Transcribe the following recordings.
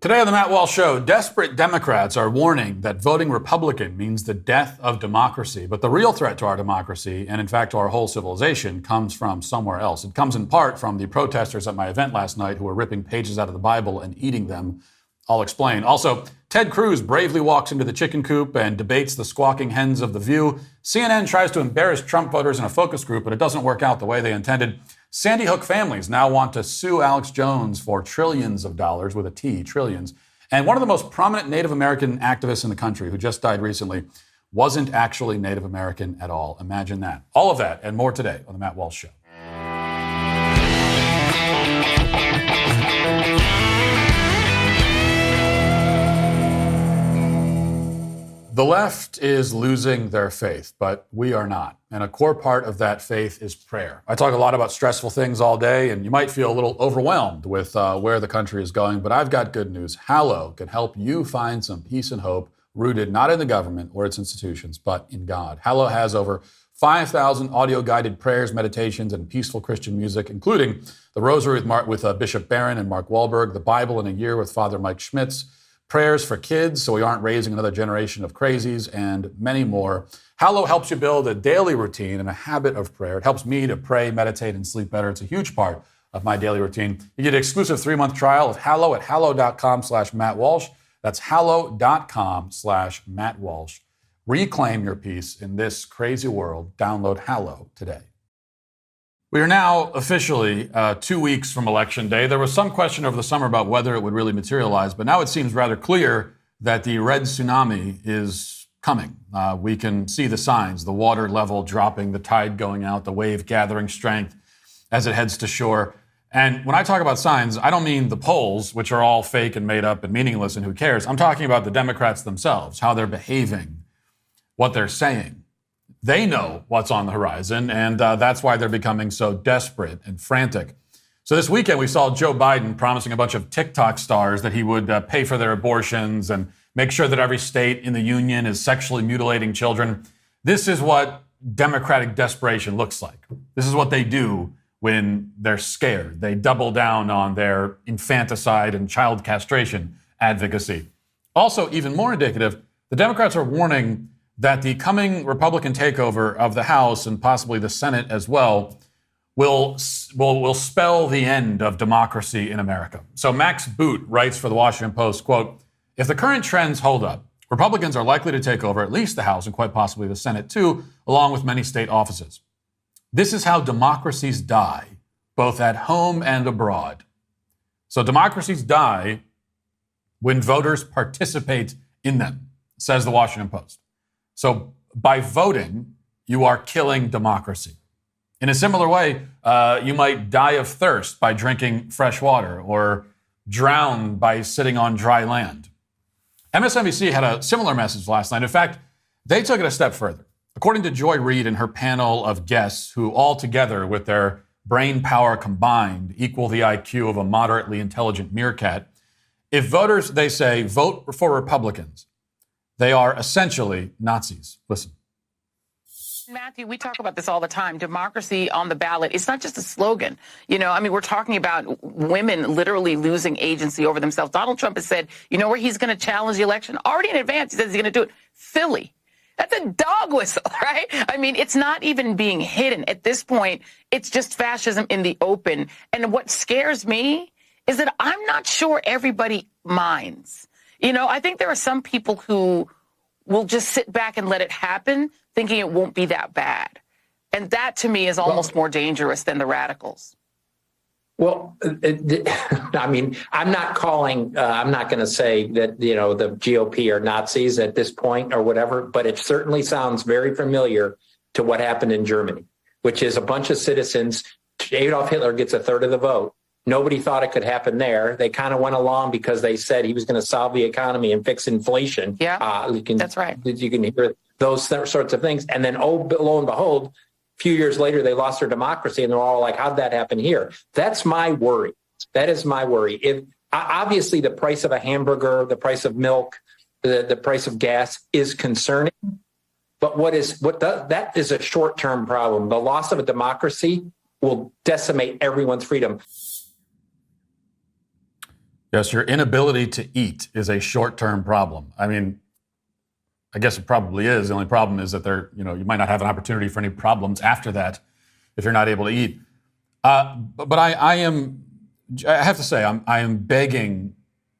Today on the Matt Walsh Show, desperate Democrats are warning that voting Republican means the death of democracy. But the real threat to our democracy, and in fact to our whole civilization, comes from somewhere else. It comes in part from the protesters at my event last night who were ripping pages out of the Bible and eating them. I'll explain. Also, Ted Cruz bravely walks into the chicken coop and debates the squawking hens of The View. CNN tries to embarrass Trump voters in a focus group, but it doesn't work out the way they intended. Sandy Hook families now want to sue Alex Jones for trillions of dollars, with a T, trillions. And one of the most prominent Native American activists in the country, who just died recently, wasn't actually Native American at all. Imagine that. All of that and more today on the Matt Walsh Show. The left is losing their faith, but we are not. And a core part of that faith is prayer. I talk a lot about stressful things all day, and you might feel a little overwhelmed with where the country is going, but I've got good news. Hallow can help you find some peace and hope rooted not in the government or its institutions, but in God. Hallow has over 5,000 audio-guided prayers, meditations, and peaceful Christian music, including the Rosary with Bishop Barron and Mark Wahlberg, the Bible in a Year with Father Mike Schmitz, prayers for kids so we aren't raising another generation of crazies, and many more. Hallow helps you build a daily routine and a habit of prayer. It helps me to pray, meditate, and sleep better. It's a huge part of my daily routine. You get an exclusive 3-month trial of Hallow at hallow.com/Matt Walsh. That's hallow.com/Matt Walsh. Reclaim your peace in this crazy world. Download Hallow today. We are now officially 2 weeks from Election Day. There was some question over the summer about whether it would really materialize, but now it seems rather clear that the red tsunami is coming. We can see the signs, the water level dropping, the tide going out, the wave gathering strength as it heads to shore. And when I talk about signs, I don't mean the polls, which are all fake and made up and meaningless and who cares. I'm talking about the Democrats themselves, how they're behaving, what they're saying. They know what's on the horizon, and that's why they're becoming so desperate and frantic. So this weekend, we saw Joe Biden promising a bunch of TikTok stars that he would pay for their abortions and make sure that every state in the union is sexually mutilating children. This is what Democratic desperation looks like. This is what they do when they're scared. They double down on their infanticide and child castration advocacy. Also, even more indicative, the Democrats are warning that the coming Republican takeover of the House and possibly the Senate as well will spell the end of democracy in America. So Max Boot writes for the Washington Post, quote, "If the current trends hold up, Republicans are likely to take over at least the House and quite possibly the Senate too, along with many state offices. This is how democracies die, both at home and abroad." So democracies die when voters participate in them, says the Washington Post. So by voting, you are killing democracy. In a similar way, you might die of thirst by drinking fresh water or drown by sitting on dry land. MSNBC had a similar message last night. In fact, they took it a step further. According to Joy Reid and her panel of guests, who all together with their brain power combined equal the IQ of a moderately intelligent meerkat, if voters, they say, vote for Republicans, they are essentially Nazis. Listen. Matthew, we talk about this all the time. Democracy on the ballot. It's not just a slogan. We're talking about women literally losing agency over themselves. Donald Trump has said, you know where he's going to challenge the election? Already in advance, he says he's going to do it. Philly. That's a dog whistle, right? I mean, it's not even being hidden. At this point, it's just fascism in the open. And what scares me is that I'm not sure everybody minds. I think there are some people who will just sit back and let it happen, thinking it won't be that bad. And that, to me, is almost more dangerous than the radicals. Well, I mean, I'm not going to say that, the GOP are Nazis at this point or whatever, but it certainly sounds very familiar to what happened in Germany, which is a bunch of citizens. Adolf Hitler gets a third of the vote. Nobody thought it could happen there. They kind of went along because they said he was going to solve the economy and fix inflation. Yeah, that's right. You can hear those sorts of things. And then, lo and behold, a few years later, they lost their democracy, and they're all like, how'd that happen here? That's my worry. That is my worry. Obviously, the price of a hamburger, the price of milk, the price of gas is concerning. But that is a short-term problem. The loss of a democracy will decimate everyone's freedom. Yes, your inability to eat is a short-term problem. I mean, I guess it probably is. The only problem is that you might not have an opportunity for any problems after that if you're not able to eat. But I have to say, I am begging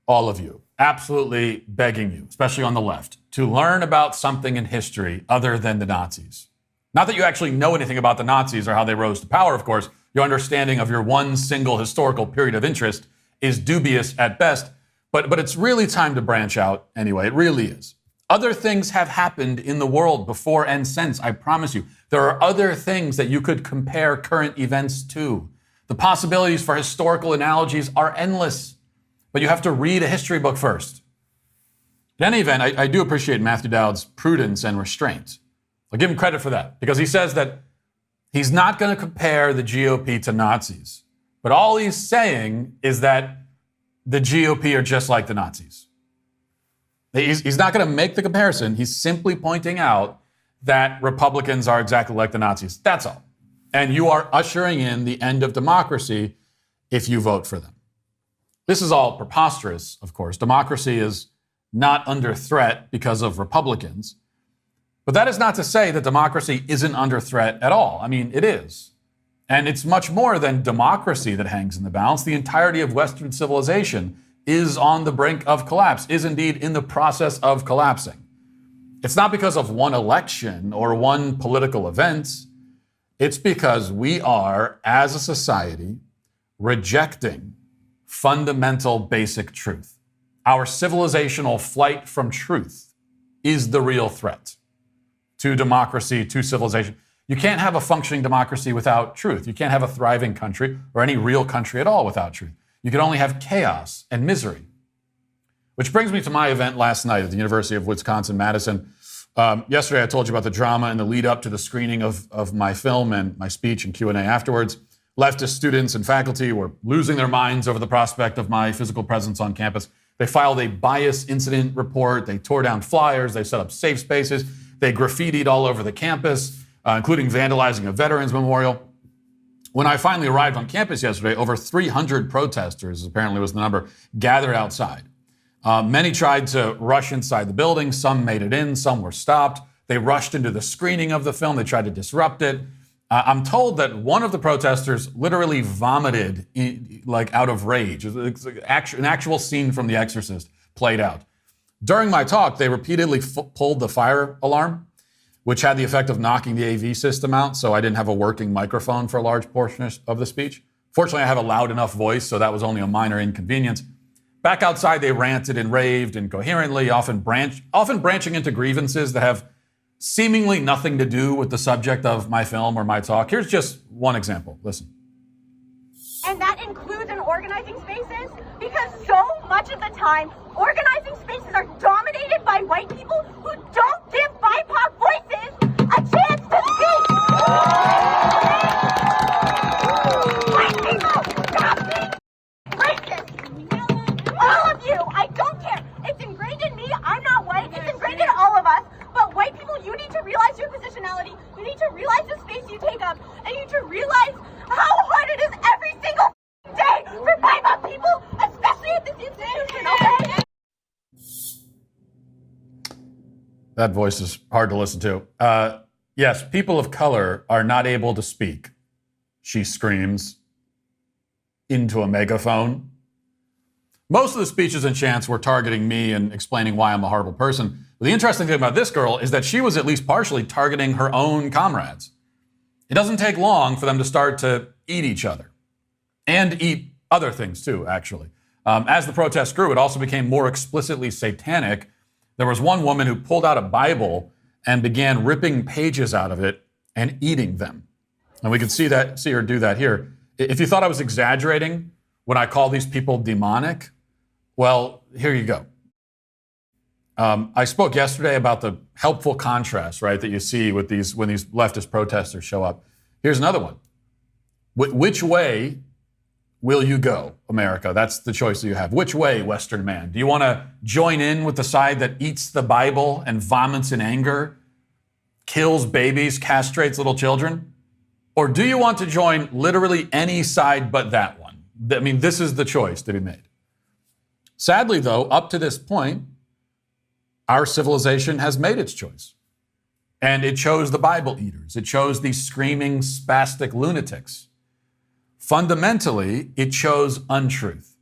all of you, absolutely begging you, especially on the left, to learn about something in history other than the Nazis. Not that you actually know anything about the Nazis or how they rose to power, of course. Your understanding of your one single historical period of interest is dubious at best, but it's really time to branch out anyway. It really is. Other things have happened in the world before and since, I promise you. There are other things that you could compare current events to. The possibilities for historical analogies are endless, but you have to read a history book first. In any event, I do appreciate Matthew Dowd's prudence and restraint. I'll give him credit for that, because he says that he's not going to compare the GOP to Nazis. But all he's saying is that the GOP are just like the Nazis. He's not going to make the comparison. He's simply pointing out that Republicans are exactly like the Nazis. That's all. And you are ushering in the end of democracy if you vote for them. This is all preposterous, of course. Democracy is not under threat because of Republicans. But that is not to say that democracy isn't under threat at all. I mean, it is. And it's much more than democracy that hangs in the balance. The entirety of Western civilization is on the brink of collapse, is indeed in the process of collapsing. It's not because of one election or one political event. It's because we are, as a society, rejecting fundamental basic truth. Our civilizational flight from truth is the real threat to democracy, to civilization. You can't have a functioning democracy without truth. You can't have a thriving country or any real country at all without truth. You can only have chaos and misery. Which brings me to my event last night at the University of Wisconsin-Madison. Yesterday, I told you about the drama and the lead up to the screening of my film and my speech and Q&A afterwards. Leftist students and faculty were losing their minds over the prospect of my physical presence on campus. They filed a bias incident report. They tore down flyers. They set up safe spaces. They graffitied all over the campus, including vandalizing a veterans memorial. When I finally arrived on campus yesterday, over 300 protesters, apparently was the number, gathered outside. Many tried to rush inside the building. Some made it in. Some were stopped. They rushed into the screening of the film. They tried to disrupt it. I'm told that one of the protesters literally vomited out of rage. It's an actual scene from The Exorcist played out. During my talk, they repeatedly pulled the fire alarm, which had the effect of knocking the AV system out, so I didn't have a working microphone for a large portion of the speech. Fortunately, I have a loud enough voice, so that was only a minor inconvenience. Back outside, they ranted and raved incoherently, often branching into grievances that have seemingly nothing to do with the subject of my film or my talk. Here's just one example. Listen. And that includes in organizing spaces, because so much of the time, organizing spaces are dominated by white people who don't give BIPOC voices a chance to speak. White people, stop being racist. All of you, I don't care. It's ingrained in me. I'm not white. It's ingrained in all of us. But white people, you need to realize your positionality. You need to realize the space you take up. And you need to realize how hard it is every single day for BIPOC people, especially at this institution, okay? That voice is hard to listen to. Yes, people of color are not able to speak, she screams into a megaphone. Most of the speeches and chants were targeting me and explaining why I'm a horrible person. But the interesting thing about this girl is that she was at least partially targeting her own comrades. It doesn't take long for them to start to eat each other and eat other things too, actually. As the protests grew, it also became more explicitly satanic. There was one woman who pulled out a Bible and began ripping pages out of it and eating them. And we can see her do that here. If you thought I was exaggerating when I call these people demonic, well, here you go. I spoke yesterday about the helpful contrast, right, that you see with when these leftist protesters show up. Here's another one. Which way will you go, America? That's the choice that you have. Which way, Western man? Do you want to join in with the side that eats the Bible and vomits in anger, kills babies, castrates little children? Or do you want to join literally any side but that one? I mean, this is the choice to be made. Sadly, though, up to this point, our civilization has made its choice. And it chose the Bible eaters. It chose these screaming, spastic lunatics. Fundamentally, it chose untruth.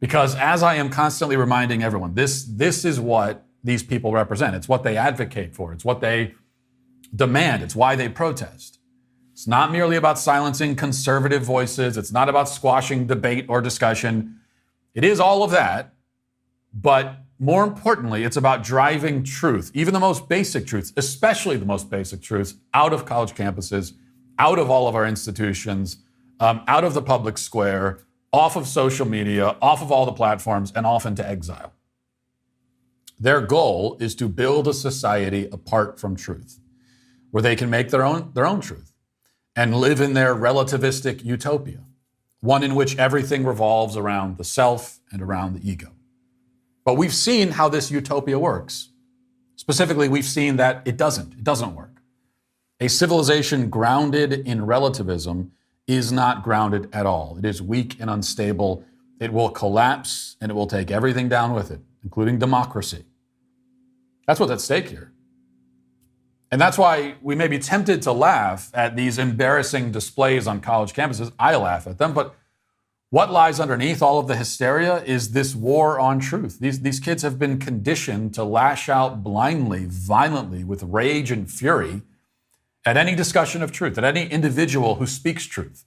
Because as I am constantly reminding everyone, this is what these people represent. It's what they advocate for. It's what they demand. It's why they protest. It's not merely about silencing conservative voices. It's not about squashing debate or discussion. It is all of that, but more importantly, it's about driving truth, even the most basic truths, especially the most basic truths, out of college campuses, out of all of our institutions, out of the public square, off of social media, off of all the platforms, and off into exile. Their goal is to build a society apart from truth, where they can make their own truth and live in their relativistic utopia, one in which everything revolves around the self and around the ego. But we've seen how this utopia works. Specifically, we've seen that it doesn't work. A civilization grounded in relativism is not grounded at all. It is weak and unstable. It will collapse and it will take everything down with it, including democracy. That's what's at stake here. And that's why we may be tempted to laugh at these embarrassing displays on college campuses. I laugh at them, but what lies underneath all of the hysteria is this war on truth. These kids have been conditioned to lash out blindly, violently, with rage and fury at any discussion of truth, at any individual who speaks truth.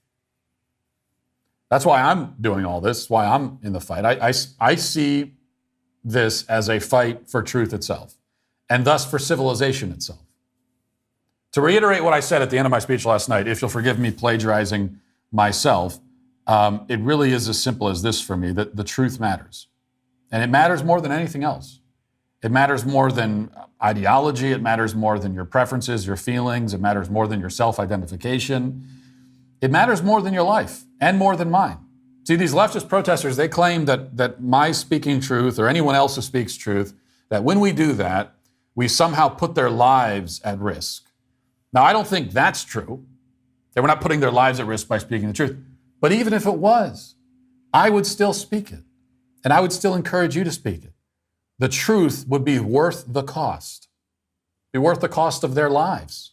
That's why I'm doing all this, why I'm in the fight. I see this as a fight for truth itself, and thus for civilization itself. To reiterate what I said at the end of my speech last night, if you'll forgive me plagiarizing myself, it really is as simple as this for me, that the truth matters. And it matters more than anything else. It matters more than ideology. It matters more than your preferences, your feelings. It matters more than your self-identification. It matters more than your life and more than mine. See, these leftist protesters, they claim that my speaking truth or anyone else who speaks truth, that when we do that, we somehow put their lives at risk. Now, I don't think that's true. They were not putting their lives at risk by speaking the truth. But even if it was, I would still speak it. And I would still encourage you to speak it. The truth would be worth the cost. Be worth the cost of their lives.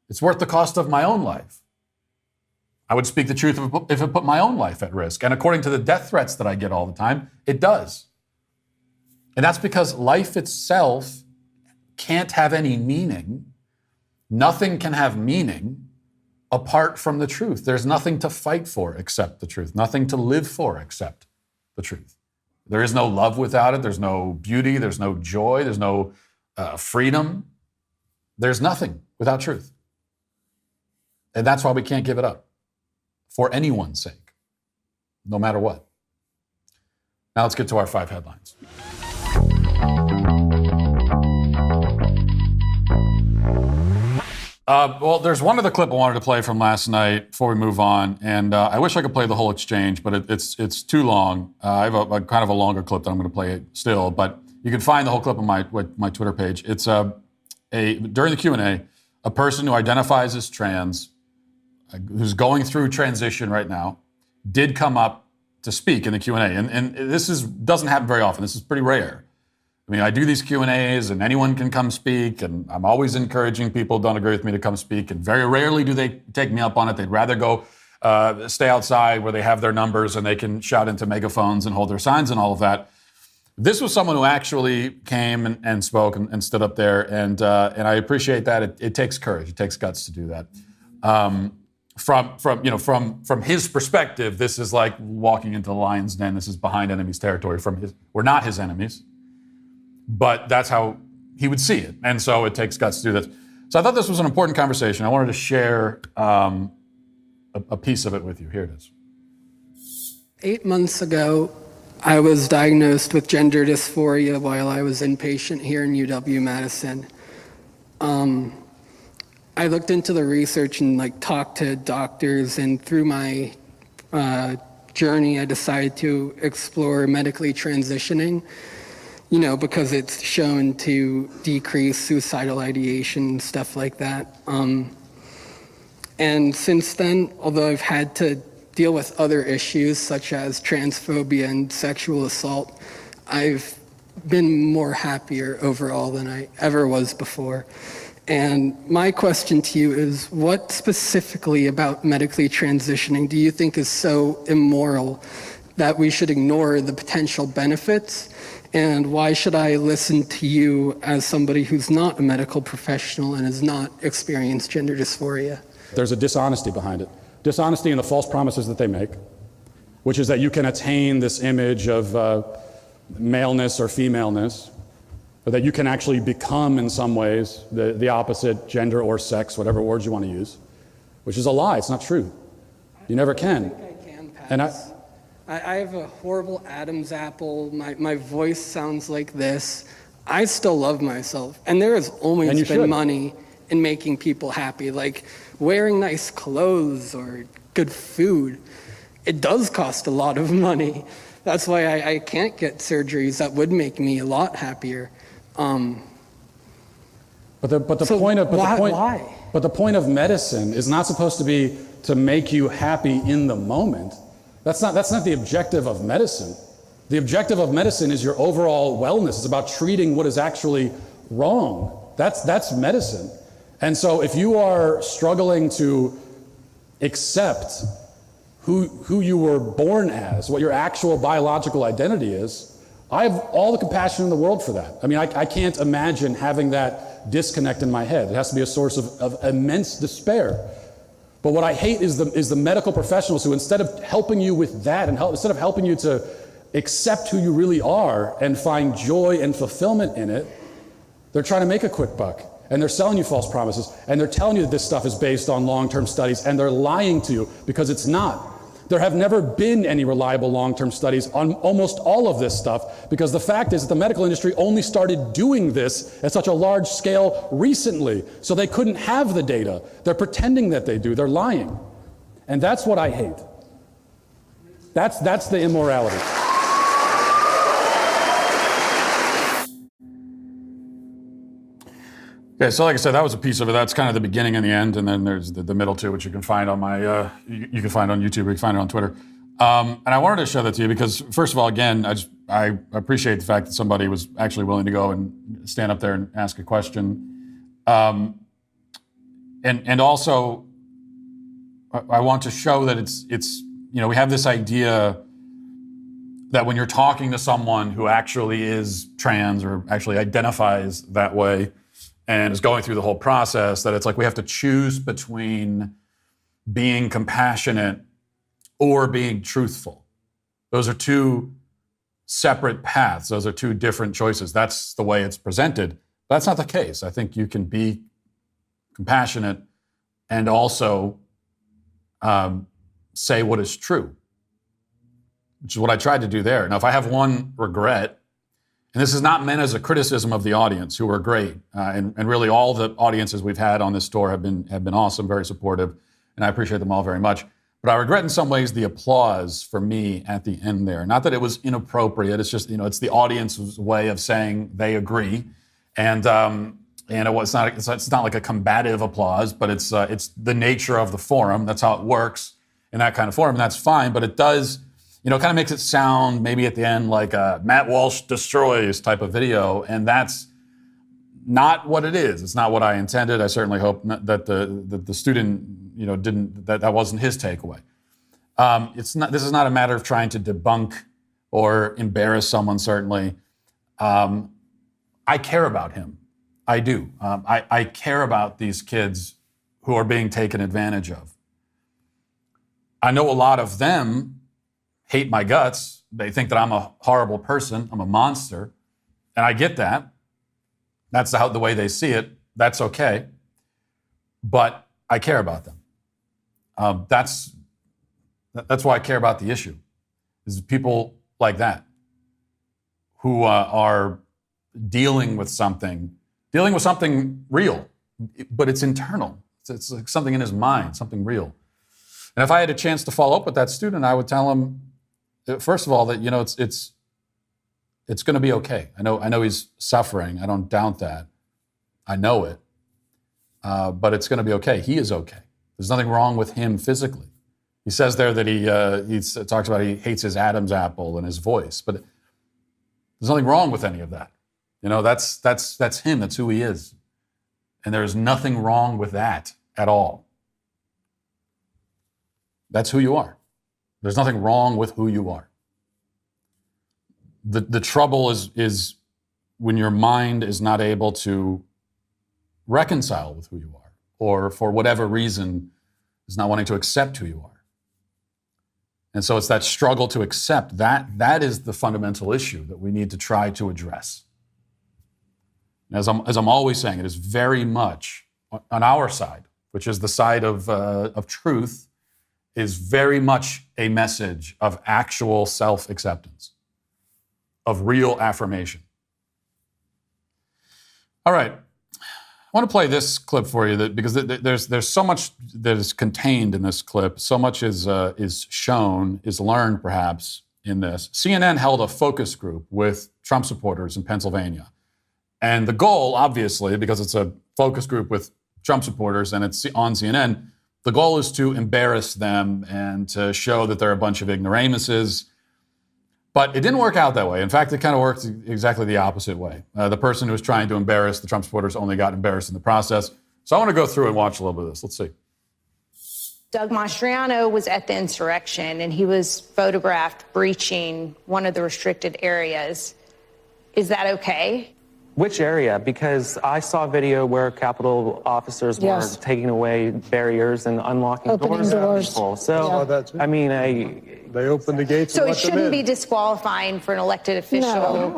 It's worth the cost of my own life. I would speak the truth if it put my own life at risk. And according to the death threats that I get all the time, it does. And that's because life itself can't have any meaning. Nothing can have meaning apart from the truth. There's nothing to fight for except the truth, nothing to live for except the truth. There is no love without it. There's no beauty. There's no joy. There's no freedom. There's nothing without truth. And that's why we can't give it up for anyone's sake, no matter what. Now let's get to our 5 headlines. Well, there's one other clip I wanted to play from last night before we move on, and I wish I could play the whole exchange, but it's too long. I have a kind of a longer clip that I'm going to play still, but you can find the whole clip on my Twitter page. It's during the Q&A, a person who identifies as trans, who's going through transition right now, did come up to speak in the Q&A, and this doesn't happen very often. This is pretty rare. I mean, I do these Q&As and anyone can come speak, and I'm always encouraging people who don't agree with me to come speak, and very rarely do they take me up on it. They'd rather go stay outside where they have their numbers and they can shout into megaphones and hold their signs and all of that. This was someone who actually came and spoke and stood up there, and I appreciate that. It takes courage. It takes guts to do that. From his perspective, this is like walking into the lion's den. This is behind enemy's territory. We're not his enemies. But that's how he would see it. And so it takes guts to do this. So I thought this was an important conversation. I wanted to share a piece of it with you. Here it is. 8 months ago, I was diagnosed with gender dysphoria while I was inpatient here in UW-Madison. I looked into the research and talked to doctors, and through my journey, I decided to explore medically transitioning. Because it's shown to decrease suicidal ideation, stuff like that. And since then, although I've had to deal with other issues such as transphobia and sexual assault, I've been more happier overall than I ever was before. And my question to you is, what specifically about medically transitioning do you think is so immoral that we should ignore the potential benefits? And why should I listen to you as somebody who's not a medical professional and has not experienced gender dysphoria? There's a dishonesty behind it. Dishonesty in the false promises that they make, which is that you can attain this image of maleness or femaleness, or that you can actually become in some ways the opposite gender or sex, whatever words you want to use, which is a lie. It's not true. You never can. I think I can pass. And I have a horrible Adam's apple. My voice sounds like this. I still love myself. And there has always And you been should. money in making people happy, like wearing nice clothes or good food. It does cost a lot of money. That's why I can't get surgeries that would make me a lot happier. But the So point why? But the point of medicine is not supposed to be to make you happy in the moment. That's not the objective of medicine. The objective of medicine is your overall wellness. It's about treating what is actually wrong. That's medicine. And so if you are struggling to accept who you were born as, what your actual biological identity is, I have all the compassion in the world for that. I mean, I can't imagine having that disconnect in my head. It has to be a source of immense despair. But what I hate is the medical professionals who, instead of helping you with that, and instead of helping you to accept who you really are and find joy and fulfillment in it, they're trying to make a quick buck. And they're selling you false promises. And they're telling you that this stuff is based on long-term studies. And they're lying to you because it's not. There have never been any reliable long-term studies on almost all of this stuff, because the fact is that the medical industry only started doing this at such a large scale recently, so they couldn't have the data. They're pretending that they do. They're lying. And that's what I hate. That's the immorality. Okay, so like I said, that was a piece of it. That's kind of the beginning and the end, and then there's the middle too, which you can find on my, you can find on YouTube, or you can find it on Twitter. And I wanted to show that to you because, first of all, again, I appreciate the fact that somebody was actually willing to go and stand up there and ask a question. And also, I want to show that it's we have this idea that when you're talking to someone who actually is trans or actually identifies that way, and is going through the whole process, that it's like we have to choose between being compassionate or being truthful. Those are two separate paths. Those are two different choices. That's the way it's presented. But that's not the case. I think you can be compassionate and also say what is true, which is what I tried to do there. Now, if I have one regret, and this is not meant as a criticism of the audience, who are great, and really all the audiences we've had on this tour have been awesome, very supportive, and I appreciate them all very much. But I regret in some ways the applause for me at the end there. Not that it was inappropriate. It's just it's the audience's way of saying they agree, and it's not like a combative applause, but it's the nature of the forum. That's how it works in that kind of forum, and that's fine. But it does. Kind of makes it sound maybe at the end like a Matt Walsh destroys type of video, and that's not what it is. It's not what I intended. I certainly hope that the student, didn't that wasn't his takeaway. This is not a matter of trying to debunk or embarrass someone. Certainly, I care about him. I do. I care about these kids who are being taken advantage of. I know a lot of them hate my guts. They think that I'm a horrible person. I'm a monster. And I get that. That's the way they see it. That's okay. But I care about them. That's why I care about the issue, is people like that who are dealing with something real, but it's internal. It's like something in his mind, something real. And if I had a chance to follow up with that student, I would tell him, first of all, that it's going to be okay. I know he's suffering. I don't doubt that. I know it. But it's going to be okay. He is okay. There's nothing wrong with him physically. He says there that he talks about he hates his Adam's apple and his voice, but there's nothing wrong with any of that. You know, that's him. That's who he is. And there is nothing wrong with that at all. That's who you are. There's nothing wrong with who you are. The trouble is when your mind is not able to reconcile with who you are, or for whatever reason is not wanting to accept who you are. And so it's that struggle to accept that is the fundamental issue that we need to try to address. As I'm always saying, it is very much on our side, which is the side of truth, is very much a message of actual self-acceptance, of real affirmation. All right. I want to play this clip for you because there's so much that is contained in this clip. So much is shown, is learned perhaps in this. CNN held a focus group with Trump supporters in Pennsylvania. And the goal, obviously, because it's a focus group with Trump supporters and it's on CNN, the goal is to embarrass them and to show that they're a bunch of ignoramuses. But it didn't work out that way. In fact, it kind of worked exactly the opposite way. The person who was trying to embarrass the Trump supporters only got embarrassed in the process. So I want to go through and watch a little bit of this. Let's see. Doug Mastriano was at the insurrection, and he was photographed breaching one of the restricted areas. Is that okay? Which area? Because I saw a video where Capitol officers were taking away barriers and unlocking doors for people. So, I mean, they opened the gates. So it shouldn't be disqualifying for an elected official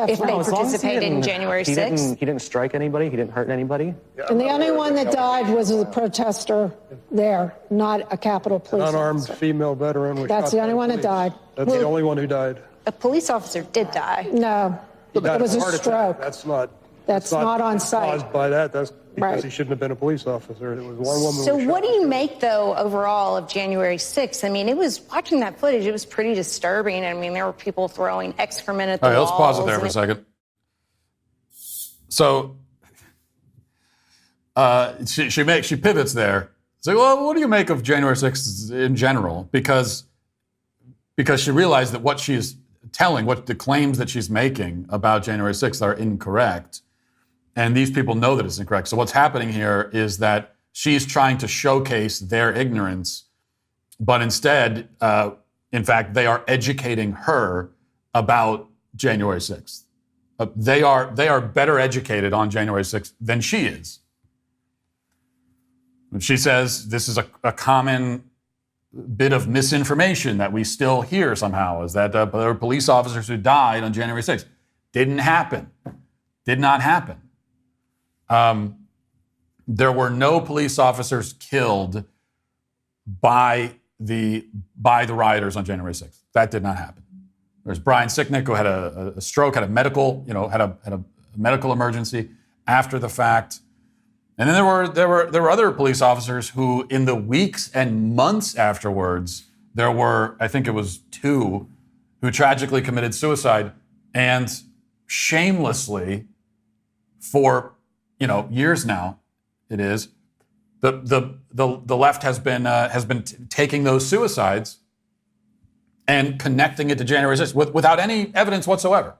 if they participated in January 6th? He didn't strike anybody. He didn't hurt anybody. And the only one that died was a protester there, not a Capitol police officer. An unarmed female veteran was That's shot the only by one that police. died. That's the only one who died. A police officer did die. No, it was a Heart attack. stroke. That's not on site. Caused by that. That's because Right. he shouldn't have been a police officer. It was one woman. So was what do shot. you make, though, overall of January 6th? I mean, it was, watching that footage, it was pretty disturbing. I mean, there were people throwing excrement at the All right, walls. let's pause it there for a second. So she pivots there. So, well, what do you make of January 6th in general? Because she realized that what she's telling, what the claims that she's making about January 6th are incorrect. And these people know that it's incorrect. So what's happening here is that she's trying to showcase their ignorance, but instead, in fact, they are educating her about January 6th. They are better educated on January 6th than she is. And she says this is a common bit of misinformation that we still hear somehow, is that there were police officers who died on January 6th. Didn't happen. Did not happen. There were no police officers killed by the rioters on January 6th. That did not happen. There's Brian Sicknick, who had a stroke, had a medical emergency after the fact. And then there were other police officers who, in the weeks and months afterwards, there were, I think it was 2, who tragically committed suicide, and shamelessly, for years now, it is the left has been taking those suicides and connecting it to January 6th without any evidence whatsoever.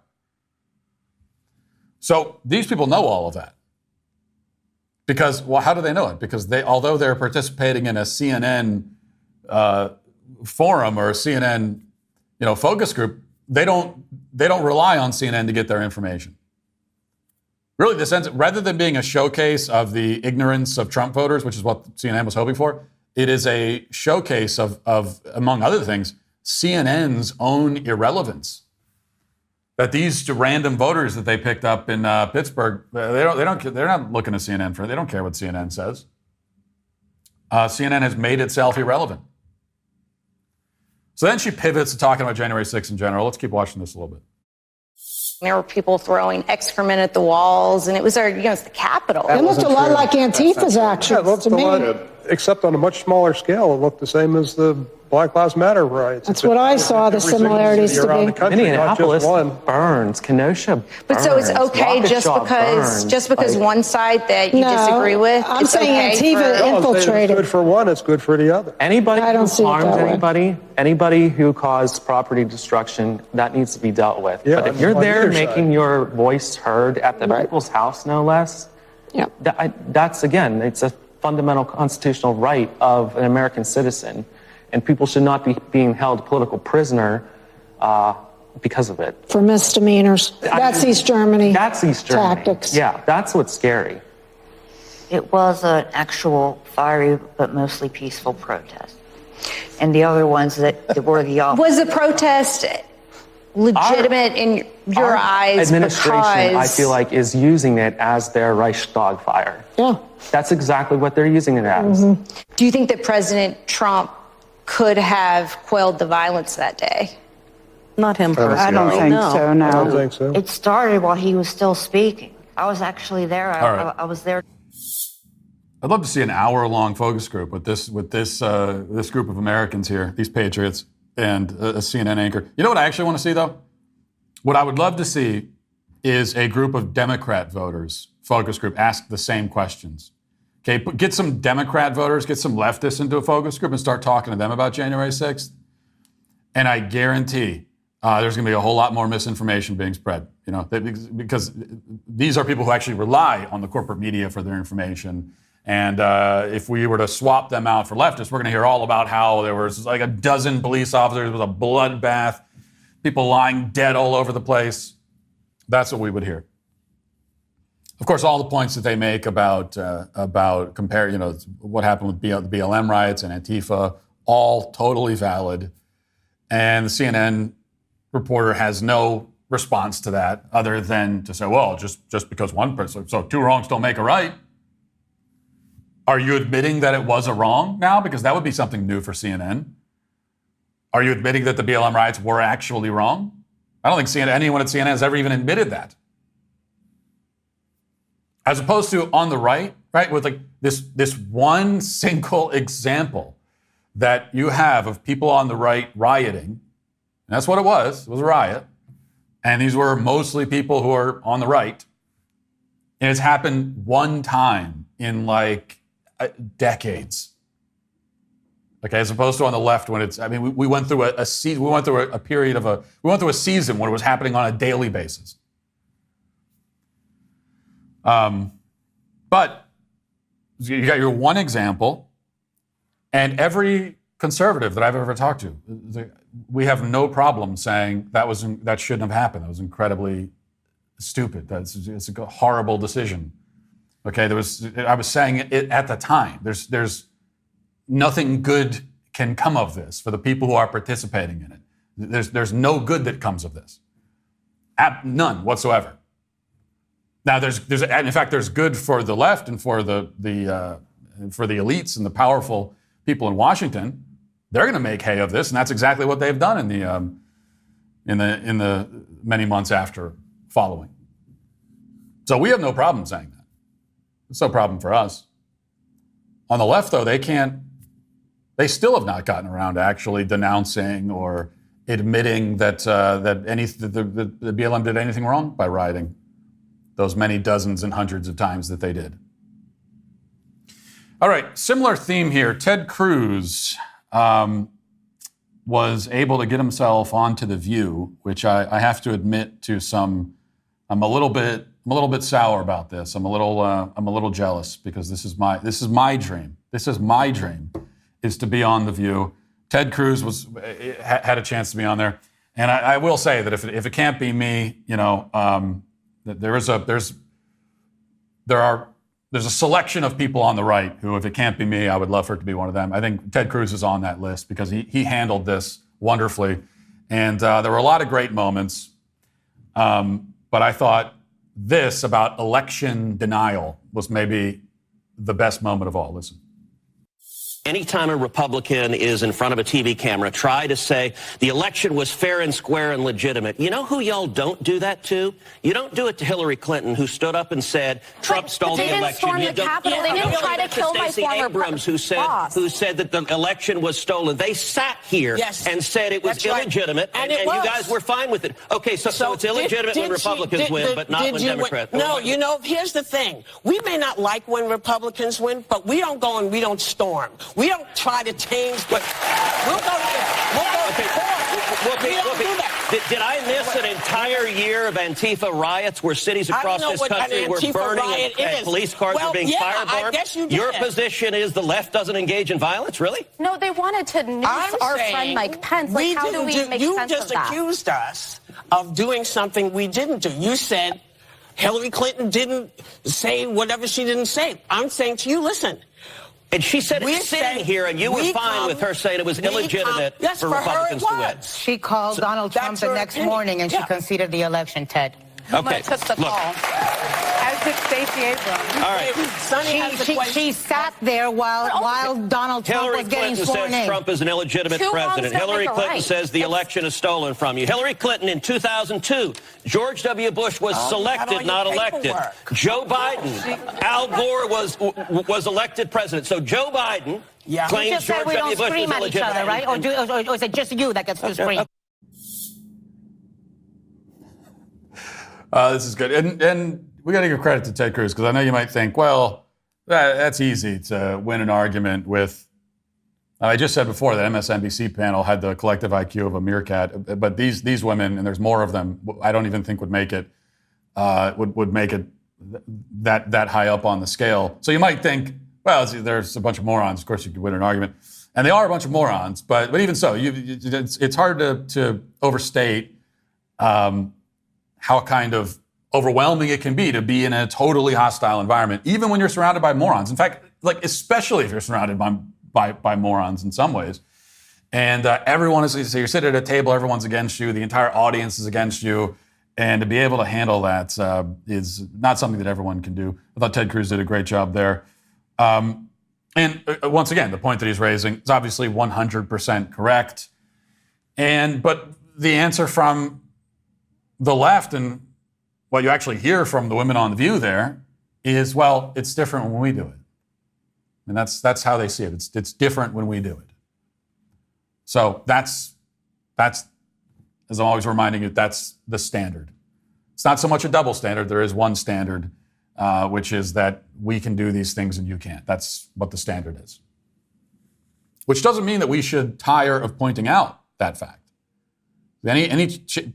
So these people know all of that. Because, well, how do they know it? Because although they're participating in a CNN forum or a CNN, focus group, they don't rely on CNN to get their information. Really, rather than being a showcase of the ignorance of Trump voters, which is what CNN was hoping for, it is a showcase of among other things, CNN's own irrelevance. That these random voters that they picked up in Pittsburgh, they're not looking to CNN they don't care what CNN says. CNN has made itself irrelevant. So then she pivots to talking about January 6th in general. Let's keep watching this a little bit. There were people throwing excrement at the walls, and it was it's the Capitol. It looked a lot like Antifa's actions to me. except on a much smaller scale, it looked the same as the Black Lives Matter riots. That's what I saw the similarities to around the be. country, not just Minneapolis one. burns, Kenosha burns. But so it's okay Waukesha just because Like, one side that you No, disagree with? I'm it's saying okay Antifa for- No, I'm saying infiltrated. it's good for one, it's good for the other. Anybody I don't who see it harms that way. anybody who caused property destruction, that needs to be dealt with. Yeah, but if you're on there either making side. your voice heard at the Right. people's house, no less, Yeah. that's, again, it's a fundamental constitutional right of an American citizen. And people should not be being held political prisoner because of it. For misdemeanors. That's East Germany. That's East Germany. Tactics. Yeah, that's what's scary. It was an actual fiery but mostly peaceful protest. And the other ones that were the opposite. Was the protest legitimate in your Our eyes? administration, I because feel like, is using it as their Reichstag fire. Yeah. That's exactly what they're using it as. Do you think that President Trump could have quelled the violence that day? Not him personally. I don't think so, I don't no. think so. It started while he was still speaking. I was actually there. All right. I was there. I'd love to see an hour-long focus group with this group of Americans here, these patriots, and a CNN anchor. You know what I actually want to see, though? What I would love to see is a group of Democrat voters, focus group, ask the same questions. Okay, get some Democrat voters, get some leftists into a focus group and start talking to them about January 6th. And I guarantee there's going to be a whole lot more misinformation being spread, because these are people who actually rely on the corporate media for their information. And if we were to swap them out for leftists, we're going to hear all about how there was like a dozen police officers, it was a bloodbath, people lying dead all over the place. That's what we would hear. Of course, all the points that they make about compare, what happened with the BLM riots and Antifa, all totally valid. And the CNN reporter has no response to that other than to say, well, just because one person, so two wrongs don't make a right. Are you admitting that it was a wrong now? Because that would be something new for CNN. Are you admitting that the BLM riots were actually wrong? I don't think anyone at CNN has ever even admitted that. As opposed to on the right, with like this one single example that you have of people on the right rioting, and that's what it was a riot, and these were mostly people who are on the right, and it's happened one time in like decades. Okay, as opposed to on the left when it's, we went through a season when it was happening on a daily basis. But you got your one example, and every conservative that I've ever talked to, we have no problem saying that shouldn't have happened. That was incredibly stupid. It's a horrible decision. Okay, I was saying it at the time. There's nothing good can come of this for the people who are participating in it. There's no good that comes of this. None whatsoever. Now, in fact, there's good for the left and for the elites and the powerful people in Washington. They're going to make hay of this, and that's exactly what they've done in the many months after following. So we have no problem saying that. It's no problem for us. On the left, though, they still have not gotten around to actually denouncing or admitting that the BLM did anything wrong by rioting those many dozens and hundreds of times that they did. All right, similar theme here. Ted Cruz was able to get himself onto The View, which I have to admit to I'm a little bit sour about this. I'm a little jealous because this is my dream. This is my dream, is to be on The View. Ted Cruz had a chance to be on there, and I will say that if it can't be me, there's a selection of people on the right who, if it can't be me, I would love for it to be one of them. I think Ted Cruz is on that list because he handled this wonderfully, and there were a lot of great moments. But I thought this about election denial was maybe the best moment of all. Listen. Anytime a Republican is in front of a TV camera, try to say the election was fair and square and legitimate. You know who y'all don't do that to? You don't do it to Hillary Clinton, who stood up and said Trump stole the election. Storm the Capitol. They didn't try to kill my former Abrams, who said that the election was stolen. They sat here and said it was illegitimate, and you guys were fine with it. Okay, so it's illegitimate when Republicans win, but not when Democrats win. No, you know, here's the thing. We may not like when Republicans win, but we don't go and we don't storm. We don't try to change, but we'll go Did I miss an entire year of Antifa riots where cities across this country were burning and police cars were being firebombed? I guess you did. Your position is the left doesn't engage in violence? Really? No, they wanted to noose our friend Mike Pence. Like, how do we make sense of that? You just accused us of doing something we didn't do. You said Hillary Clinton didn't say whatever she didn't say. I'm saying to you, listen. And she said it's sitting here, and you were fine with her saying it was illegitimate for Republicans to win. She called Donald Trump the next morning, and she conceded the election, Ted. Okay, took the call. As did Stacey Abrams. All right. She sat there while Donald Trump was getting sworn in. Hillary Clinton says Trump is an illegitimate president. Hillary Clinton says the election is stolen from you. Hillary Clinton in 2002, George W. Bush was selected, not elected. Joe Biden, Al Gore was elected president. So Joe Biden claims George W. Bush is illegitimate. Right? Or is it just you that gets to scream? This is good. And we got to give credit to Ted Cruz, because I know you might think, well, that's easy to win an argument with. I just said before that MSNBC panel had the collective IQ of a meerkat, but these women, and there's more of them, I don't even think would make it that high up on the scale. So you might think, well, there's a bunch of morons. Of course, you could win an argument, and they are a bunch of morons. But even so, it's hard to overstate how kind of overwhelming it can be to be in a totally hostile environment, even when you're surrounded by morons. In fact, like especially if you're surrounded by morons in some ways. And everyone is, so you're sitting at a table, everyone's against you, the entire audience is against you. And to be able to handle that is not something that everyone can do. I thought Ted Cruz did a great job there. And once again, the point that he's raising is obviously 100% correct. But the answer from the left, and what you actually hear from the women on The View there, is, well, it's different when we do it. And that's how they see it. It's different when we do it. So that's as I'm always reminding you, that's the standard. It's not so much a double standard. There is one standard, which is that we can do these things and you can't. That's what the standard is. Which doesn't mean that we should tire of pointing out that fact. Any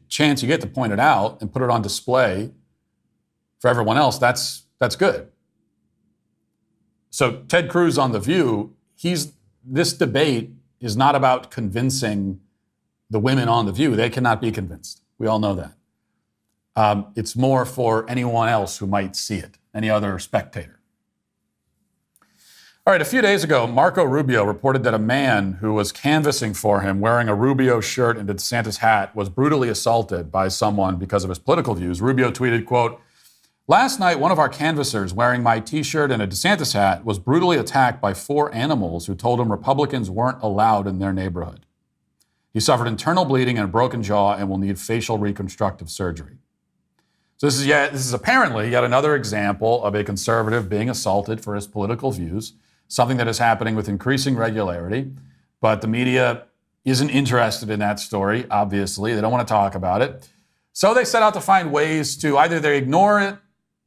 chance you get to point it out and put it on display for everyone else, that's good. So Ted Cruz on The View, this debate is not about convincing the women on The View. They cannot be convinced. We all know that. It's more for anyone else who might see it, any other spectator. All right, a few days ago, Marco Rubio reported that a man who was canvassing for him wearing a Rubio shirt and a DeSantis hat was brutally assaulted by someone because of his political views. Rubio tweeted, quote, "Last night, one of our canvassers wearing my T-shirt and a DeSantis hat was brutally attacked by 4 animals who told him Republicans weren't allowed in their neighborhood. He suffered internal bleeding and a broken jaw and will need facial reconstructive surgery." So this is apparently yet another example of a conservative being assaulted for his political views, something that is happening with increasing regularity. But the media isn't interested in that story, obviously. They don't want to talk about it. So they set out to find ways to either they ignore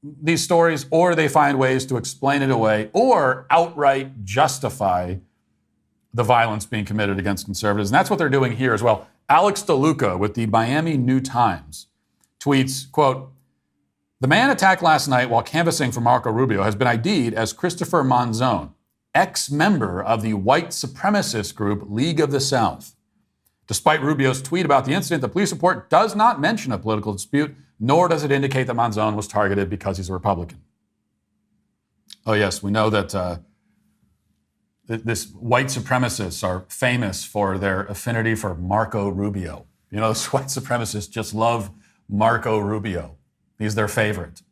these stories, or they find ways to explain it away, or outright justify the violence being committed against conservatives. And that's what they're doing here as well. Alex DeLuca with the Miami New Times tweets, quote, "The man attacked last night while canvassing for Marco Rubio has been ID'd as Christopher Monzon, ex-member of the white supremacist group League of the South. Despite Rubio's tweet about the incident, the police report does not mention a political dispute, nor does it indicate that Monzon was targeted because he's a Republican." Oh yes, we know that this white supremacists are famous for their affinity for Marco Rubio. You know, those white supremacists just love Marco Rubio. He's their favorite.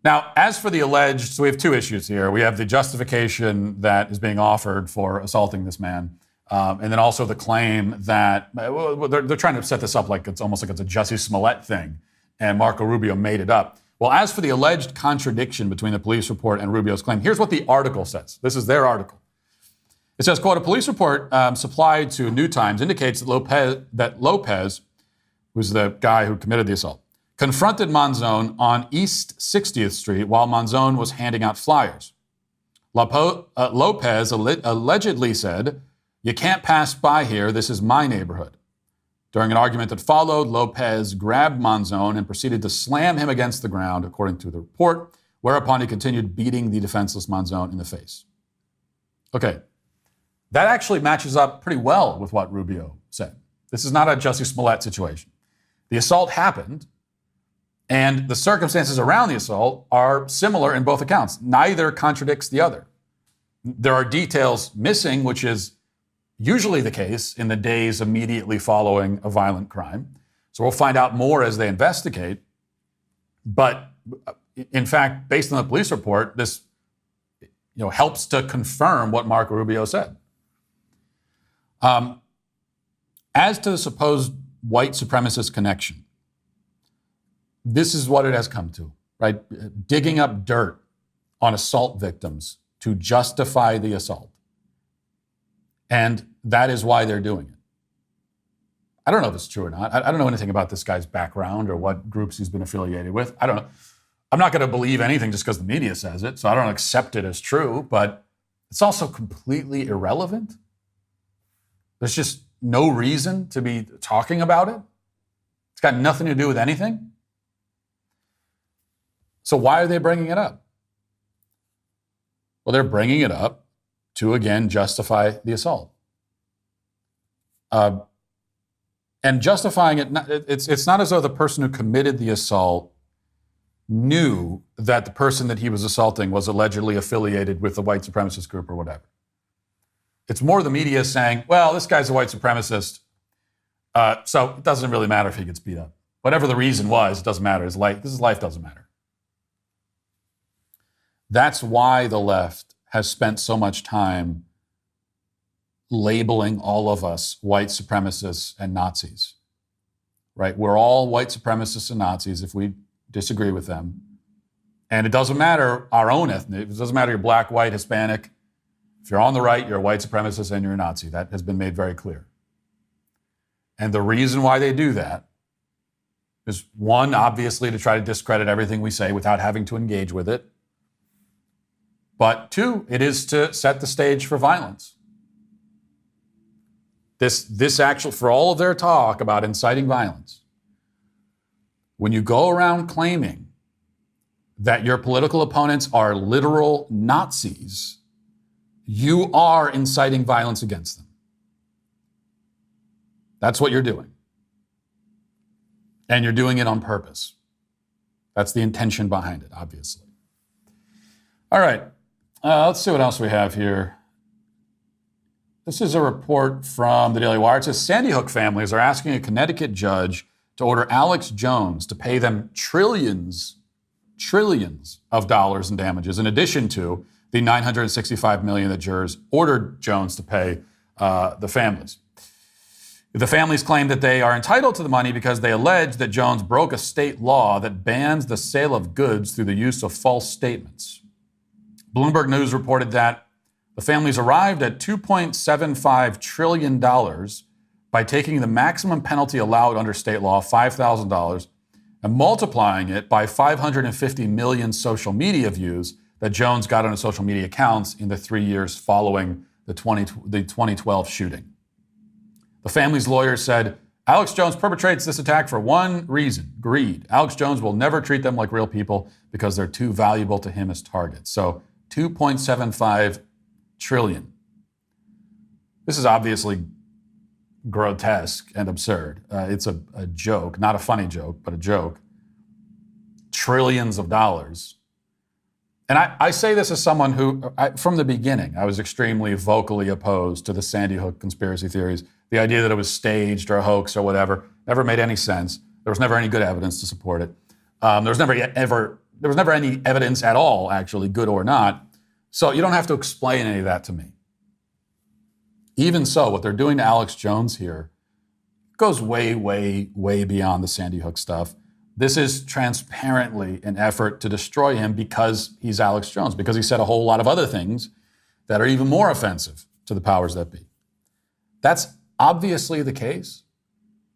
Now, as for the alleged, so we have two issues here. We have the justification that is being offered for assaulting this man, and then also the claim that they're trying to set this up like it's almost like it's a Jussie Smollett thing, and Marco Rubio made it up. Well, as for the alleged contradiction between the police report and Rubio's claim, here's what the article says. This is their article. It says, quote, a police report supplied to New Times indicates that Lopez, who's the guy who committed the assault, confronted Monzon on East 60th Street while Monzon was handing out flyers. Lopez allegedly said, "You can't pass by here, this is my neighborhood." During an argument that followed, Lopez grabbed Monzon and proceeded to slam him against the ground, according to the report, whereupon he continued beating the defenseless Monzon in the face. Okay, that actually matches up pretty well with what Rubio said. This is not a Jussie Smollett situation. The assault happened, and the circumstances around the assault are similar in both accounts. Neither contradicts the other. There are details missing, which is usually the case in the days immediately following a violent crime. So we'll find out more as they investigate. But in fact, based on the police report, this helps to confirm what Marco Rubio said. As to the supposed white supremacist connection, this is what it has come to, right? Digging up dirt on assault victims to justify the assault. And that is why they're doing it. I don't know if it's true or not. I don't know anything about this guy's background or what groups he's been affiliated with. I don't know. I'm not going to believe anything just because the media says it, so I don't accept it as true, but it's also completely irrelevant. There's just no reason to be talking about it. It's got nothing to do with anything. So why are they bringing it up? Well, they're bringing it up to, again, justify the assault. And justifying it, it's not as though the person who committed the assault knew that the person that he was assaulting was allegedly affiliated with the white supremacist group or whatever. It's more the media saying, well, this guy's a white supremacist, so it doesn't really matter if he gets beat up. Whatever the reason was, it doesn't matter. His life doesn't matter. That's why the left has spent so much time labeling all of us white supremacists and Nazis, right? We're all white supremacists and Nazis if we disagree with them. And it doesn't matter our own ethnic, it doesn't matter you're black, white, Hispanic. If you're on the right, you're a white supremacist and you're a Nazi. That has been made very clear. And the reason why they do that is, one, obviously to try to discredit everything we say without having to engage with it. But two, it is to set the stage for violence. This actual, for all of their talk about inciting violence, when you go around claiming that your political opponents are literal Nazis, you are inciting violence against them. That's what you're doing. And you're doing it on purpose. That's the intention behind it, obviously. All right. Let's see what else we have here. This is a report from the Daily Wire. It says Sandy Hook families are asking a Connecticut judge to order Alex Jones to pay them trillions of dollars in damages, in addition to the $965 million that jurors ordered Jones to pay the families. The families claim that they are entitled to the money because they allege that Jones broke a state law that bans the sale of goods through the use of false statements. Bloomberg News reported that the families arrived at $2.75 trillion by taking the maximum penalty allowed under state law, $5,000, and multiplying it by 550 million social media views that Jones got on his social media accounts in the 3 years following the 2012 shooting. The family's lawyer said, Alex Jones perpetrates this attack for one reason, greed. Alex Jones will never treat them like real people because they're too valuable to him as targets. So $2.75 trillion. This is obviously grotesque and absurd. It's a joke, not a funny joke, but a joke. Trillions of dollars. And I say this as someone who, from the beginning, I was extremely vocally opposed to the Sandy Hook conspiracy theories. The idea that it was staged or a hoax or whatever never made any sense. There was never any good evidence to support it. There was never ever was never any evidence at all, actually, good or not. So you don't have to explain any of that to me. Even so, what they're doing to Alex Jones here goes way, way, way beyond the Sandy Hook stuff. This is transparently an effort to destroy him because he's Alex Jones, because he said a whole lot of other things that are even more offensive to the powers that be. That's obviously the case.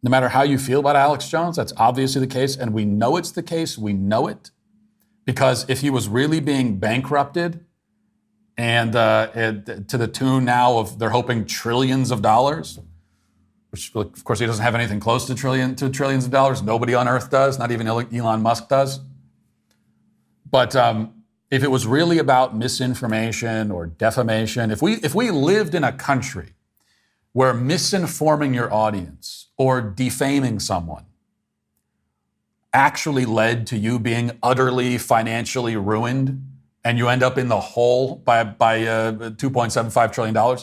No matter how you feel about Alex Jones, that's obviously the case, and we know it's the case. We know it because if he was really being bankrupted and to the tune now of they're hoping trillions of dollars, which of course he doesn't have anything close to trillions of dollars. Nobody on earth does, not even Elon Musk does. But if it was really about misinformation or defamation, if we lived in a country where misinforming your audience or defaming someone actually led to you being utterly financially ruined and you end up in the hole by $2.75 trillion,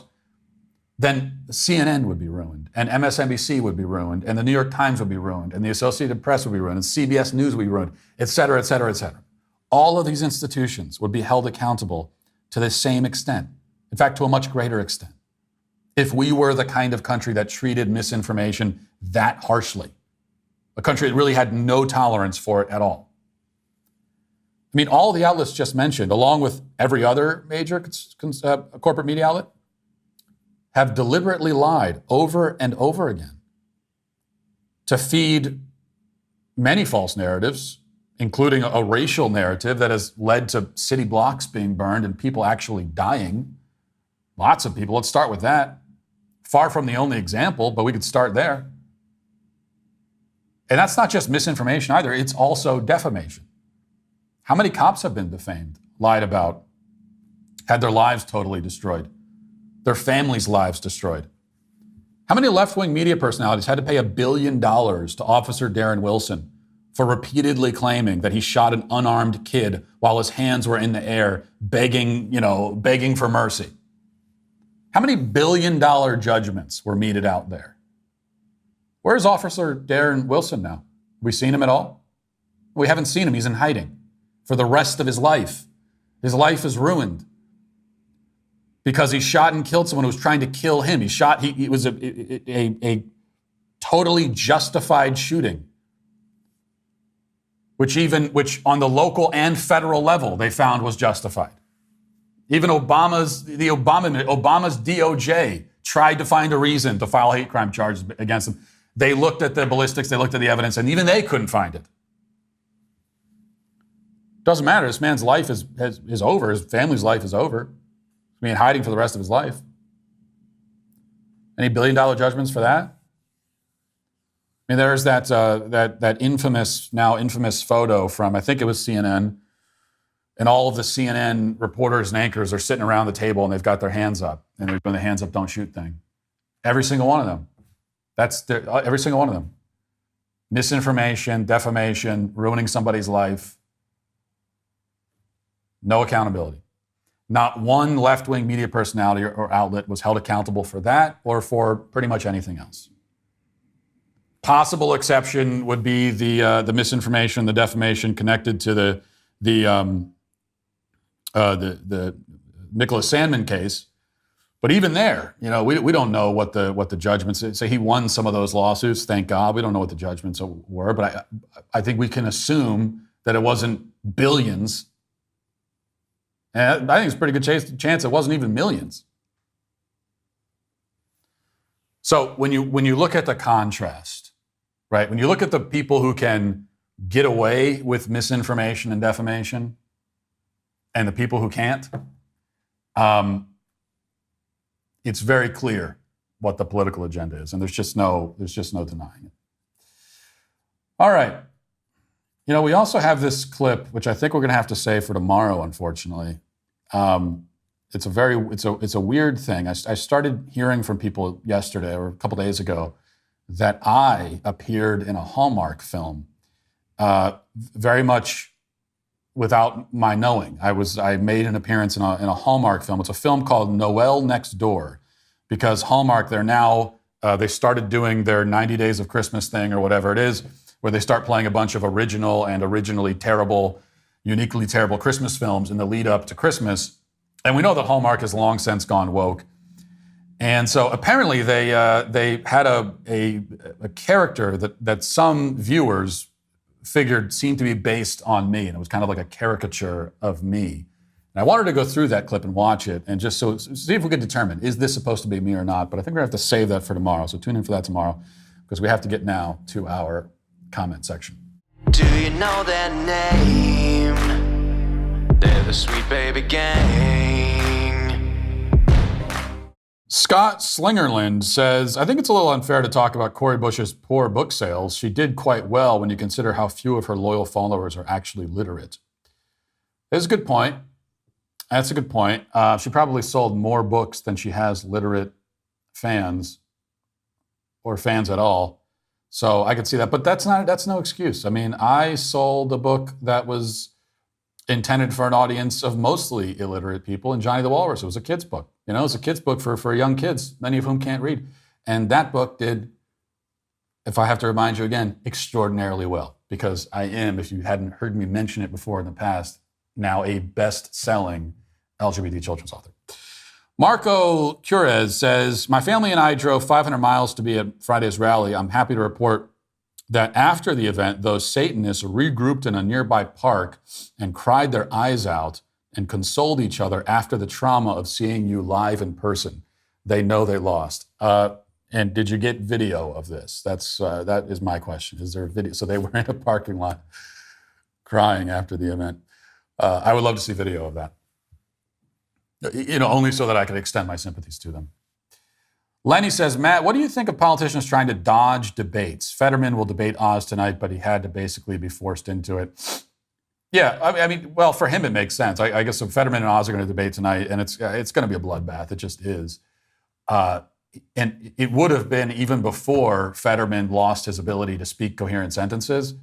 then CNN would be ruined, and MSNBC would be ruined, and the New York Times would be ruined, and the Associated Press would be ruined, and CBS News would be ruined, et cetera, et cetera, et cetera. All of these institutions would be held accountable to the same extent. In fact, to a much greater extent. If we were the kind of country that treated misinformation that harshly, a country that really had no tolerance for it at all. I mean, all the outlets just mentioned, along with every other major corporate media outlet, have deliberately lied over and over again to feed many false narratives, including a racial narrative that has led to city blocks being burned and people actually dying. Lots of people. Let's start with that. Far from the only example, but we could start there. And that's not just misinformation either. It's also defamation. How many cops have been defamed, lied about, had their lives totally destroyed, their families' lives destroyed? How many left-wing media personalities had to pay $1 billion to Officer Darren Wilson for repeatedly claiming that he shot an unarmed kid while his hands were in the air, begging for mercy? How many $1 billion judgments were meted out there? Where's Officer Darren Wilson now? Have we seen him at all? We haven't seen him. He's in hiding for the rest of his life. His life is ruined because he shot and killed someone who was trying to kill him. It was a totally justified shooting, which on the local and federal level they found was justified. Even Obama's DOJ tried to find a reason to file hate crime charges against him. They looked at the ballistics, they looked at the evidence, and even they couldn't find it. Doesn't matter. This man's life is over. His family's life is over. He's been hiding for the rest of his life. Any $1 billion judgments for that? I mean, there's that infamous photo from, I think it was CNN, and all of the CNN reporters and anchors are sitting around the table and they've got their hands up, and they're doing the hands up, don't shoot thing. Every single one of them. Every single one of them. Misinformation, defamation, ruining somebody's life. No accountability. Not one left-wing media personality or outlet was held accountable for that or for pretty much anything else. Possible exception would be the misinformation, the defamation connected to the Nicholas Sandmann case. But even there, we don't know what the judgments is. So he won some of those lawsuits, thank God. We don't know what the judgments were, but I think we can assume that it wasn't billions. And I think it's a pretty good chance it wasn't even millions. So when you look at the contrast, right? When you look at the people who can get away with misinformation and defamation, and the people who can't, it's very clear what the political agenda is, and there's just no denying it. All right. We also have this clip, which I think we're going to have to save for tomorrow, unfortunately. It's a weird thing. I started hearing from people yesterday or a couple days ago that I appeared in a Hallmark film, very much without my knowing. I made an appearance in a Hallmark film. It's a film called Noel Next Door, because Hallmark, they started doing their 90 Days of Christmas thing or whatever it is, where they start playing a bunch of original and originally terrible, uniquely terrible Christmas films in the lead up to Christmas. And we know that Hallmark has long since gone woke. And so apparently they had a character that some viewers figured seemed to be based on me, and it was kind of like a caricature of me. And I wanted to go through that clip and watch it and just see if we could determine, is this supposed to be me or not? But I think we're going to have to save that for tomorrow. So tune in for that tomorrow, because we have to get now to our comment section. Do you know their name? They're the Sweet Baby Gang. Scott Slingerland says, I think it's a little unfair to talk about Cori Bush's poor book sales. She did quite well when you consider how few of her loyal followers are actually literate. That's a good point. That's a good point. She probably sold more books than she has literate fans, or fans at all. So I could see that, but that's no excuse. I mean, I sold a book that was intended for an audience of mostly illiterate people, and Johnny the Walrus. It was a kid's book. You know, it's a kid's book for young kids, many of whom can't read. And that book did, if I have to remind you again, extraordinarily well, because I am, if you hadn't heard me mention it before in the past, now a best-selling LGBT children's author. Marco Curez says, my family and I drove 500 miles to be at Friday's rally. I'm happy to report that after the event, those Satanists regrouped in a nearby park and cried their eyes out and consoled each other after the trauma of seeing you live in person. They know they lost. And did you get video of this? That is my question. Is there a video? So they were in a parking lot crying after the event. I would love to see video of that. You know, only so that I could extend my sympathies to them. Lenny says, Matt, what do you think of politicians trying to dodge debates? Fetterman will debate Oz tonight, but he had to basically be forced into it. Yeah, I mean, well, for him it makes sense. I guess so Fetterman and Oz are going to debate tonight, and it's going to be a bloodbath. It just is. And it would have been even before Fetterman lost his ability to speak coherent sentences,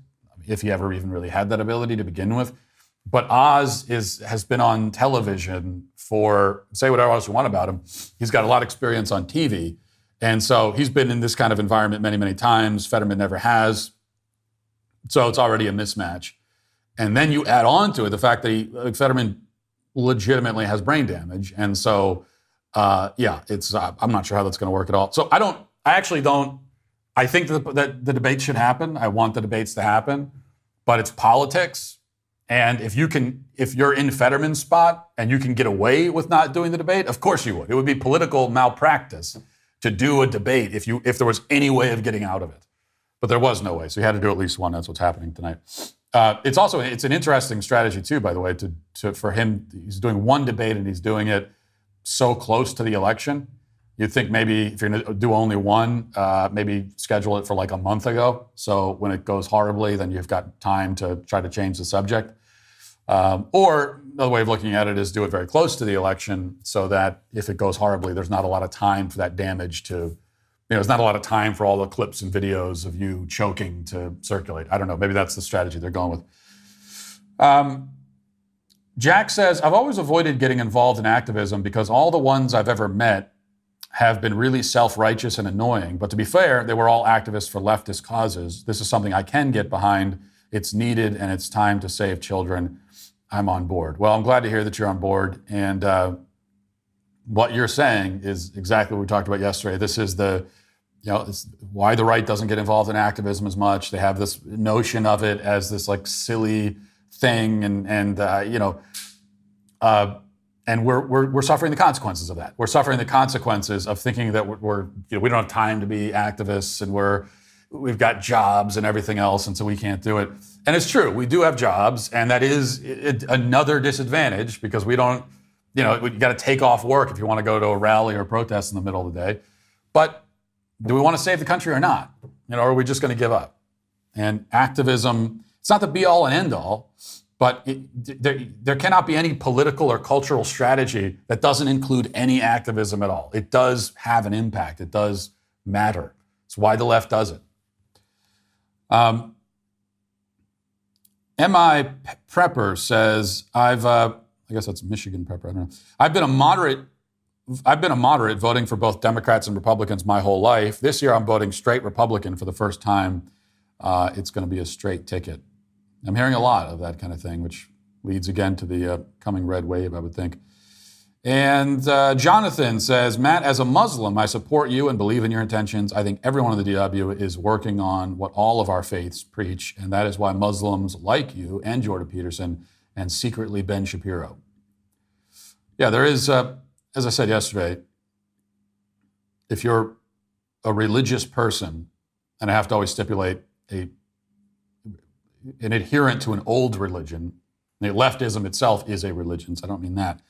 if he ever even really had that ability to begin with. But Oz has been on television for, say whatever else you want about him, he's got a lot of experience on TV. And so he's been in this kind of environment many, many times. Fetterman never has. So it's already a mismatch. And then you add on to it the fact that Fetterman legitimately has brain damage. And so, it's I'm not sure how that's going to work at all. So I think that the debate should happen. I want the debates to happen, but it's politics. And if you're in Fetterman's spot and you can get away with not doing the debate, of course you would. It would be political malpractice to do a debate if there was any way of getting out of it. But there was no way, so you had to do at least one. That's what's happening tonight. It's an interesting strategy too, by the way, for him. He's doing one debate and he's doing it so close to the election. You'd think maybe if you're going to do only one, maybe schedule it for like a month ago. So when it goes horribly, then you've got time to try to change the subject. Or another way of looking at it is do it very close to the election so that if it goes horribly, there's not a lot of time for that damage there's not a lot of time for all the clips and videos of you choking to circulate. I don't know. Maybe that's the strategy they're going with. Jack says, I've always avoided getting involved in activism because all the ones I've ever met have been really self-righteous and annoying. But to be fair, they were all activists for leftist causes. This is something I can get behind. It's needed and it's time to save children. I'm on board. Well, I'm glad to hear that you're on board. And what you're saying is exactly what we talked about yesterday. This is it's why the right doesn't get involved in activism as much. They have this notion of it as this like silly thing, and we're suffering the consequences of that. We're suffering the consequences of thinking that we don't have time to be activists, and we've got jobs and everything else, and so we can't do it. And it's true, we do have jobs, and that is another disadvantage because we don't, you got to take off work if you want to go to a rally or a protest in the middle of the day. But do we want to save the country or not? Or are we just going to give up? And activism, it's not the be all and end all, but there cannot be any political or cultural strategy that doesn't include any activism at all. It does have an impact. It does matter. It's why the left does it. M.I. Prepper says, I guess that's Michigan Prepper, I don't know. I've been a moderate voting for both Democrats and Republicans my whole life. This year I'm voting straight Republican for the first time. It's going to be a straight ticket. I'm hearing a lot of that kind of thing, which leads again to the coming red wave, I would think. And Jonathan says, Matt, as a Muslim, I support you and believe in your intentions. I think everyone in the DW is working on what all of our faiths preach, and that is why Muslims like you and Jordan Peterson and secretly Ben Shapiro. Yeah, there is, as I said yesterday, if you're a religious person, and I have to always stipulate an adherent to an old religion, leftism itself is a religion, so I don't mean that.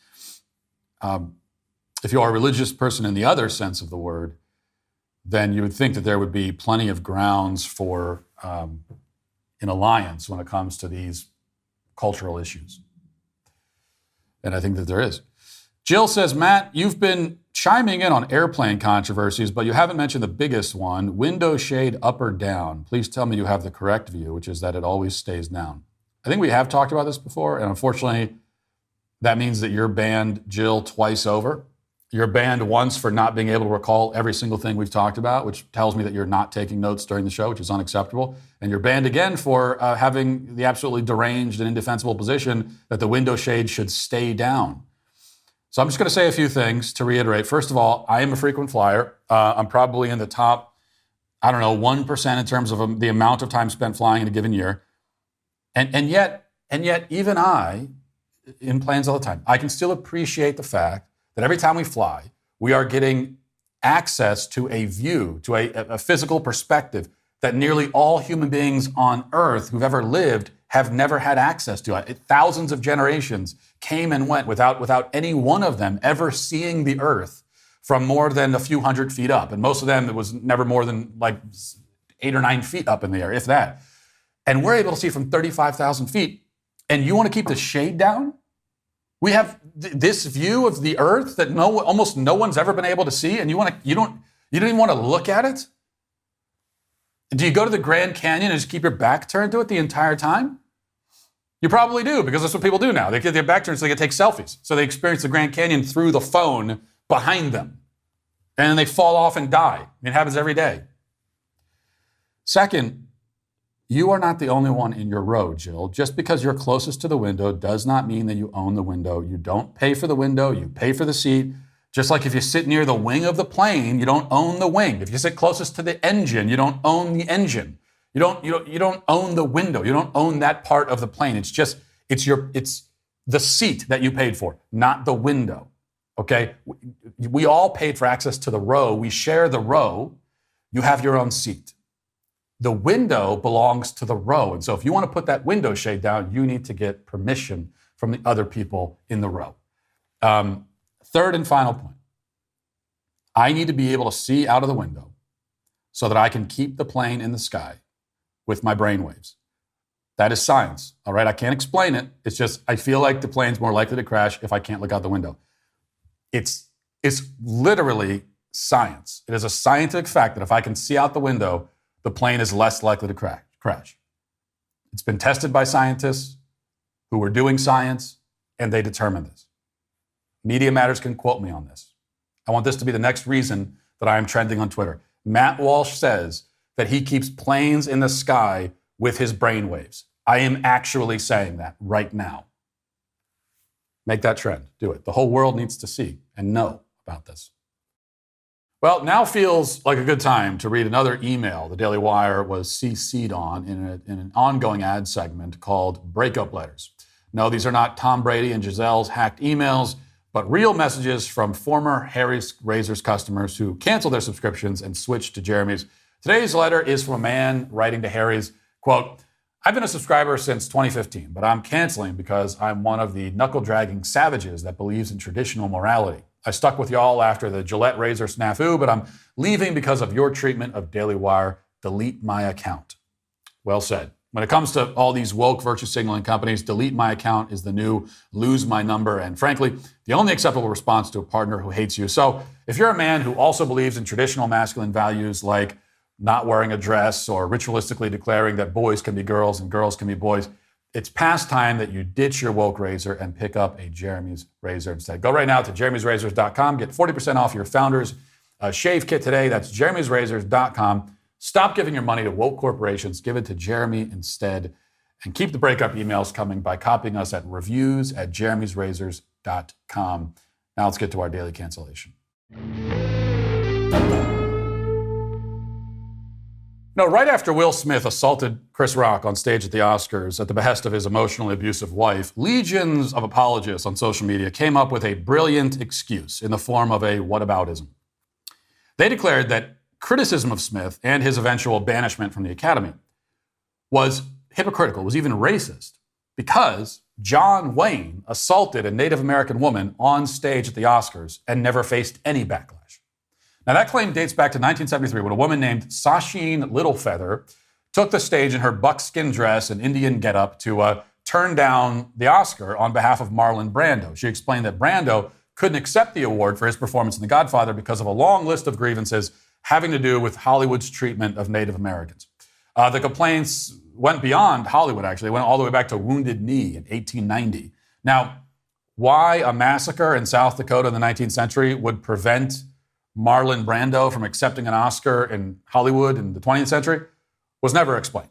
If you are a religious person in the other sense of the word, then you would think that there would be plenty of grounds for an alliance when it comes to these cultural issues. And I think that there is. Jill says, Matt, you've been chiming in on airplane controversies, but you haven't mentioned the biggest one, window shade up or down. Please tell me you have the correct view, which is that it always stays down. I think we have talked about this before, and unfortunately, that means that you're banned, Jill, twice over. You're banned once for not being able to recall every single thing we've talked about, which tells me that you're not taking notes during the show, which is unacceptable. And you're banned again for having the absolutely deranged and indefensible position that the window shade should stay down. So I'm just going to say a few things to reiterate. First of all, I am a frequent flyer. I'm probably in the top, 1% in terms of the amount of time spent flying in a given year. And yet even I, in planes all the time, I can still appreciate the fact that every time we fly, we are getting access to a view, to a physical perspective that nearly all human beings on Earth who've ever lived have never had access to. Thousands of generations came and went without any one of them ever seeing the Earth from more than a few hundred feet up. And most of them, it was never more than like 8 or 9 feet up in the air, if that. And we're able to see from 35,000 feet. And you want to keep the shade down? We have this view of the Earth that almost no one's ever been able to see, and you don't even want to look at it? Do you go to the Grand Canyon and just keep your back turned to it the entire time? You probably do, because that's what people do now. They get their back turned so they can take selfies. So they experience the Grand Canyon through the phone behind them. And then they fall off and die. It happens every day. Second, you are not the only one in your row, Jill. Just because you're closest to the window does not mean that you own the window. You don't pay for the window, you pay for the seat. Just like if you sit near the wing of the plane, you don't own the wing. If you sit closest to the engine, you don't own the engine. You don't own the window. You don't own that part of the plane. It's the seat that you paid for, not the window. Okay? We all paid for access to the row. We share the row. You have your own seat. The window belongs to the row. And so if you want to put that window shade down, you need to get permission from the other people in the row. Third and final point. I need to be able to see out of the window so that I can keep the plane in the sky with my brainwaves. That is science, all right? I can't explain it. It's just I feel like the plane's more likely to crash if I can't look out the window. It's literally science. It is a scientific fact that if I can see out the window, the plane is less likely to crash. It's been tested by scientists who were doing science, and they determined this. Media Matters can quote me on this. I want this to be the next reason that I am trending on Twitter. Matt Walsh says that he keeps planes in the sky with his brainwaves. I am actually saying that right now. Make that trend. Do it. The whole world needs to see and know about this. Well, now feels like a good time to read another email the Daily Wire was CC'd on in an ongoing ad segment called Breakup Letters. No, these are not Tom Brady and Gisele's hacked emails, but real messages from former Harry's Razors customers who canceled their subscriptions and switched to Jeremy's. Today's letter is from a man writing to Harry's, quote, I've been a subscriber since 2015, but I'm canceling because I'm one of the knuckle-dragging savages that believes in traditional morality. I stuck with y'all after the Gillette razor snafu, but I'm leaving because of your treatment of Daily Wire. Delete my account. Well said. When it comes to all these woke virtue signaling companies, delete my account is the new lose my number, and frankly, the only acceptable response to a partner who hates you. So if you're a man who also believes in traditional masculine values like not wearing a dress or ritualistically declaring that boys can be girls and girls can be boys, it's past time that you ditch your woke razor and pick up a Jeremy's razor instead. Go right now to jeremy'srazors.com. Get 40% off your Founders Shave Kit today. That's jeremy'srazors.com. Stop giving your money to woke corporations. Give it to Jeremy instead. And keep the breakup emails coming by copying us at reviews@jeremy'srazors.com. Now let's get to our daily cancellation. No, right after Will Smith assaulted Chris Rock on stage at the Oscars at the behest of his emotionally abusive wife, legions of apologists on social media came up with a brilliant excuse in the form of a whataboutism. They declared that criticism of Smith and his eventual banishment from the Academy was hypocritical, was even racist, because John Wayne assaulted a Native American woman on stage at the Oscars and never faced any backlash. Now, that claim dates back to 1973 when a woman named Sasheen Littlefeather took the stage in her buckskin dress and Indian getup to turn down the Oscar on behalf of Marlon Brando. She explained that Brando couldn't accept the award for his performance in The Godfather because of a long list of grievances having to do with Hollywood's treatment of Native Americans. The complaints went beyond Hollywood, actually. They went all the way back to Wounded Knee in 1890. Now, why a massacre in South Dakota in the 19th century would prevent Marlon Brando from accepting an Oscar in Hollywood in the 20th century was never explained.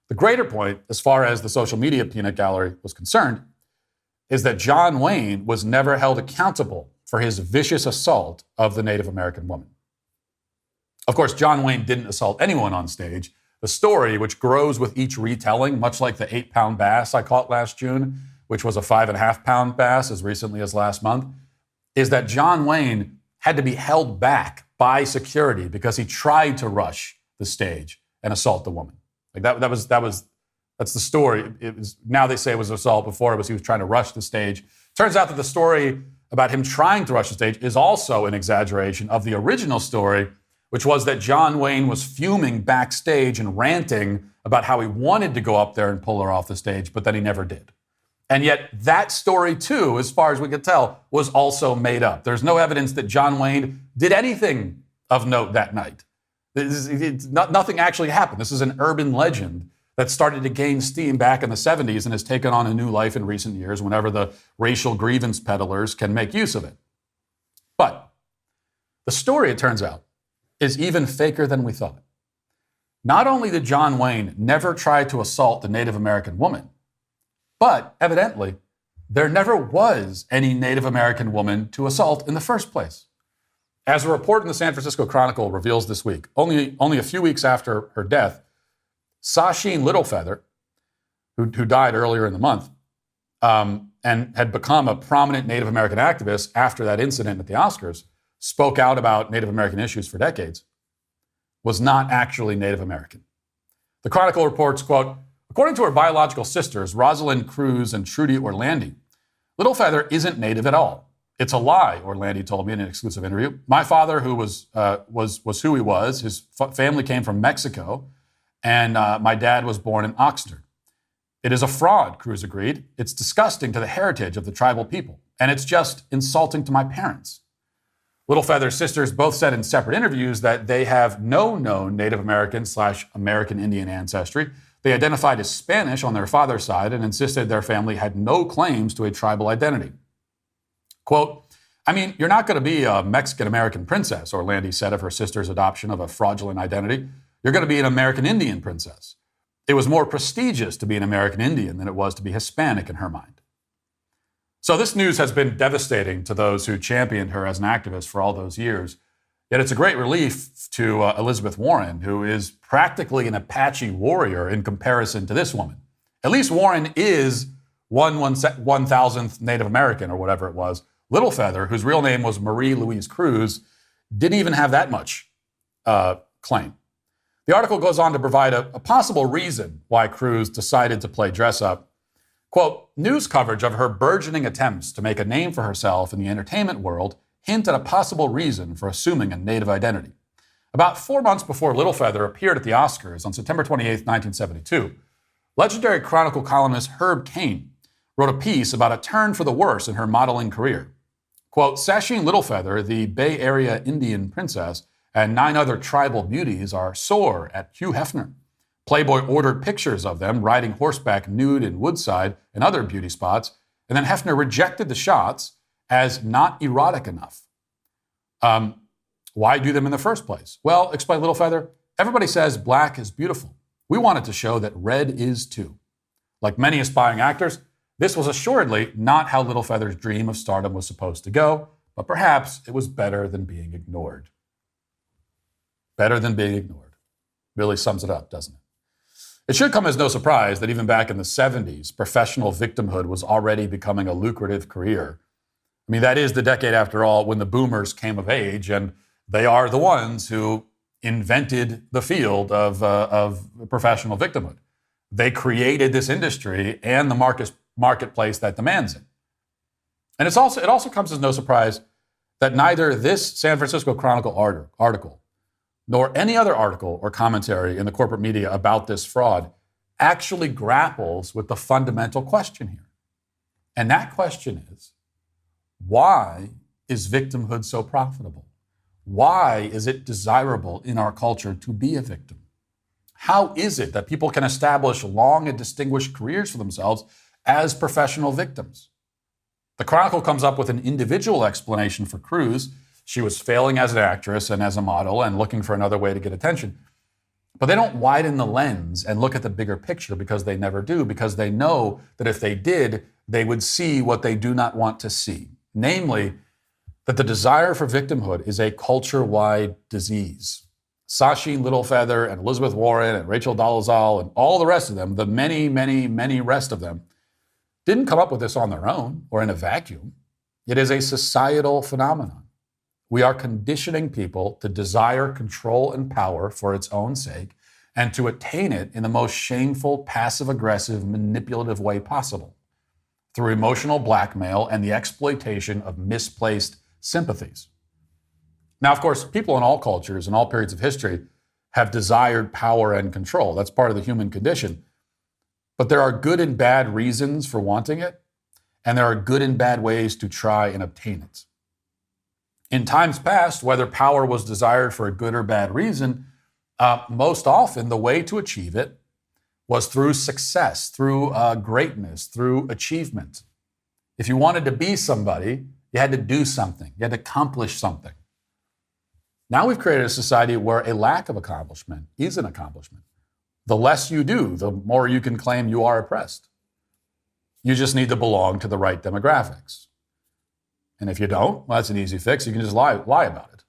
The greater point, as far as the social media peanut gallery was concerned, is that John Wayne was never held accountable for his vicious assault of the Native American woman. Of course, John Wayne didn't assault anyone on stage. The story, which grows with each retelling, much like the 8-pound bass I caught last June, which was a 5.5-pound bass as recently as last month, is that John Wayne had to be held back by security because he tried to rush the stage and assault the woman. Like that's the story. It was, now they say it was assault, before it was he was trying to rush the stage. Turns out that the story about him trying to rush the stage is also an exaggeration of the original story, which was that John Wayne was fuming backstage and ranting about how he wanted to go up there and pull her off the stage, but then he never did. And yet that story, too, as far as we could tell, was also made up. There's no evidence that John Wayne did anything of note that night. Nothing actually happened. This is an urban legend that started to gain steam back in the 70s and has taken on a new life in recent years whenever the racial grievance peddlers can make use of it. But the story, it turns out, is even faker than we thought. Not only did John Wayne never try to assault the Native American woman, but evidently, there never was any Native American woman to assault in the first place. As a report in the San Francisco Chronicle reveals this week, only a few weeks after her death, Sasheen Littlefeather, who died earlier in the month, and had become a prominent Native American activist after that incident at the Oscars, spoke out about Native American issues for decades, was not actually Native American. The Chronicle reports, quote, according to her biological sisters, Rosalind Cruz and Trudy Orlandi, Littlefeather isn't Native at all. It's a lie, Orlandi told me in an exclusive interview. My father, who was who he was, his family came from Mexico, and my dad was born in Oxnard. It is a fraud, Cruz agreed. It's disgusting to the heritage of the tribal people, and it's just insulting to my parents. Littlefeather's sisters both said in separate interviews that they have no known Native American/American Indian ancestry. They identified as Spanish on their father's side and insisted their family had no claims to a tribal identity. Quote, I mean, you're not going to be a Mexican-American princess, Orlandi said of her sister's adoption of a fraudulent identity. You're going to be an American Indian princess. It was more prestigious to be an American Indian than it was to be Hispanic in her mind. So this news has been devastating to those who championed her as an activist for all those years. Yet it's a great relief to Elizabeth Warren, who is practically an Apache warrior in comparison to this woman. At least Warren is 1/1000th Native American or whatever it was. Littlefeather, whose real name was Marie Louise Cruz, didn't even have that much claim. The article goes on to provide a possible reason why Cruz decided to play dress up. Quote, news coverage of her burgeoning attempts to make a name for herself in the entertainment world hint at a possible reason for assuming a Native identity. About 4 months before Littlefeather appeared at the Oscars on September 28, 1972, legendary Chronicle columnist Herb Caen wrote a piece about a turn for the worse in her modeling career. Quote, Sasheen Littlefeather, the Bay Area Indian princess, and 9 other tribal beauties are sore at Hugh Hefner. Playboy ordered pictures of them riding horseback nude in Woodside and other beauty spots, and then Hefner rejected the shots as not erotic enough. Why do them in the first place? Well, explained Littlefeather, everybody says black is beautiful. We wanted to show that red is too. Like many aspiring actors, this was assuredly not how Littlefeather's dream of stardom was supposed to go, but perhaps it was better than being ignored. Better than being ignored. Really sums it up, doesn't it? It should come as no surprise that even back in the 70s, professional victimhood was already becoming a lucrative career. I mean, that is the decade, after all, when the boomers came of age, and they are the ones who invented the field of professional victimhood. They created this industry and the marketplace that demands it. And it also comes as no surprise that neither this San Francisco Chronicle article nor any other article or commentary in the corporate media about this fraud actually grapples with the fundamental question here. And that question is, why is victimhood so profitable? Why is it desirable in our culture to be a victim? How is it that people can establish long and distinguished careers for themselves as professional victims? The Chronicle comes up with an individual explanation for Cruz. She was failing as an actress and as a model and looking for another way to get attention. But they don't widen the lens and look at the bigger picture, because they never do, because they know that if they did, they would see what they do not want to see. Namely, that the desire for victimhood is a culture-wide disease. Sashi Littlefeather and Elizabeth Warren and Rachel Dolezal and all the rest of them, the many, many, many rest of them, didn't come up with this on their own or in a vacuum. It is a societal phenomenon. We are conditioning people to desire control and power for its own sake and to attain it in the most shameful, passive-aggressive, manipulative way possible, through emotional blackmail and the exploitation of misplaced sympathies. Now, of course, people in all cultures and all periods of history have desired power and control. That's part of the human condition. But there are good and bad reasons for wanting it, and there are good and bad ways to try and obtain it. In times past, whether power was desired for a good or bad reason, most often the way to achieve it was through success, through greatness, through achievement. If you wanted to be somebody, you had to do something. You had to accomplish something. Now we've created a society where a lack of accomplishment is an accomplishment. The less you do, the more you can claim you are oppressed. You just need to belong to the right demographics. And if you don't, well, that's an easy fix. You can just lie about it.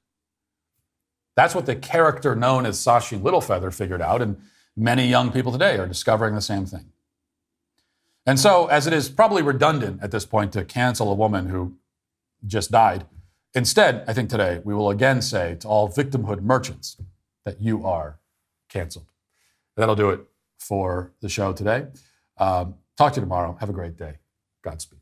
That's what the character known as Sashi Littlefeather figured out, and many young people today are discovering the same thing. And so, as it is probably redundant at this point to cancel a woman who just died, instead, I think today we will again say to all victimhood merchants that you are canceled. That'll do it for the show today. Talk to you tomorrow. Have a great day. Godspeed.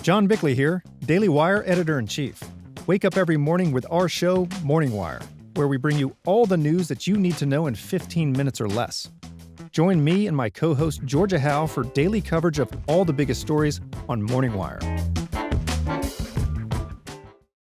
John Bickley here, Daily Wire Editor-in-Chief. Wake up every morning with our show, Morning Wire, where we bring you all the news that you need to know in 15 minutes or less. Join me and my co-host Georgia Howe for daily coverage of all the biggest stories on Morning Wire.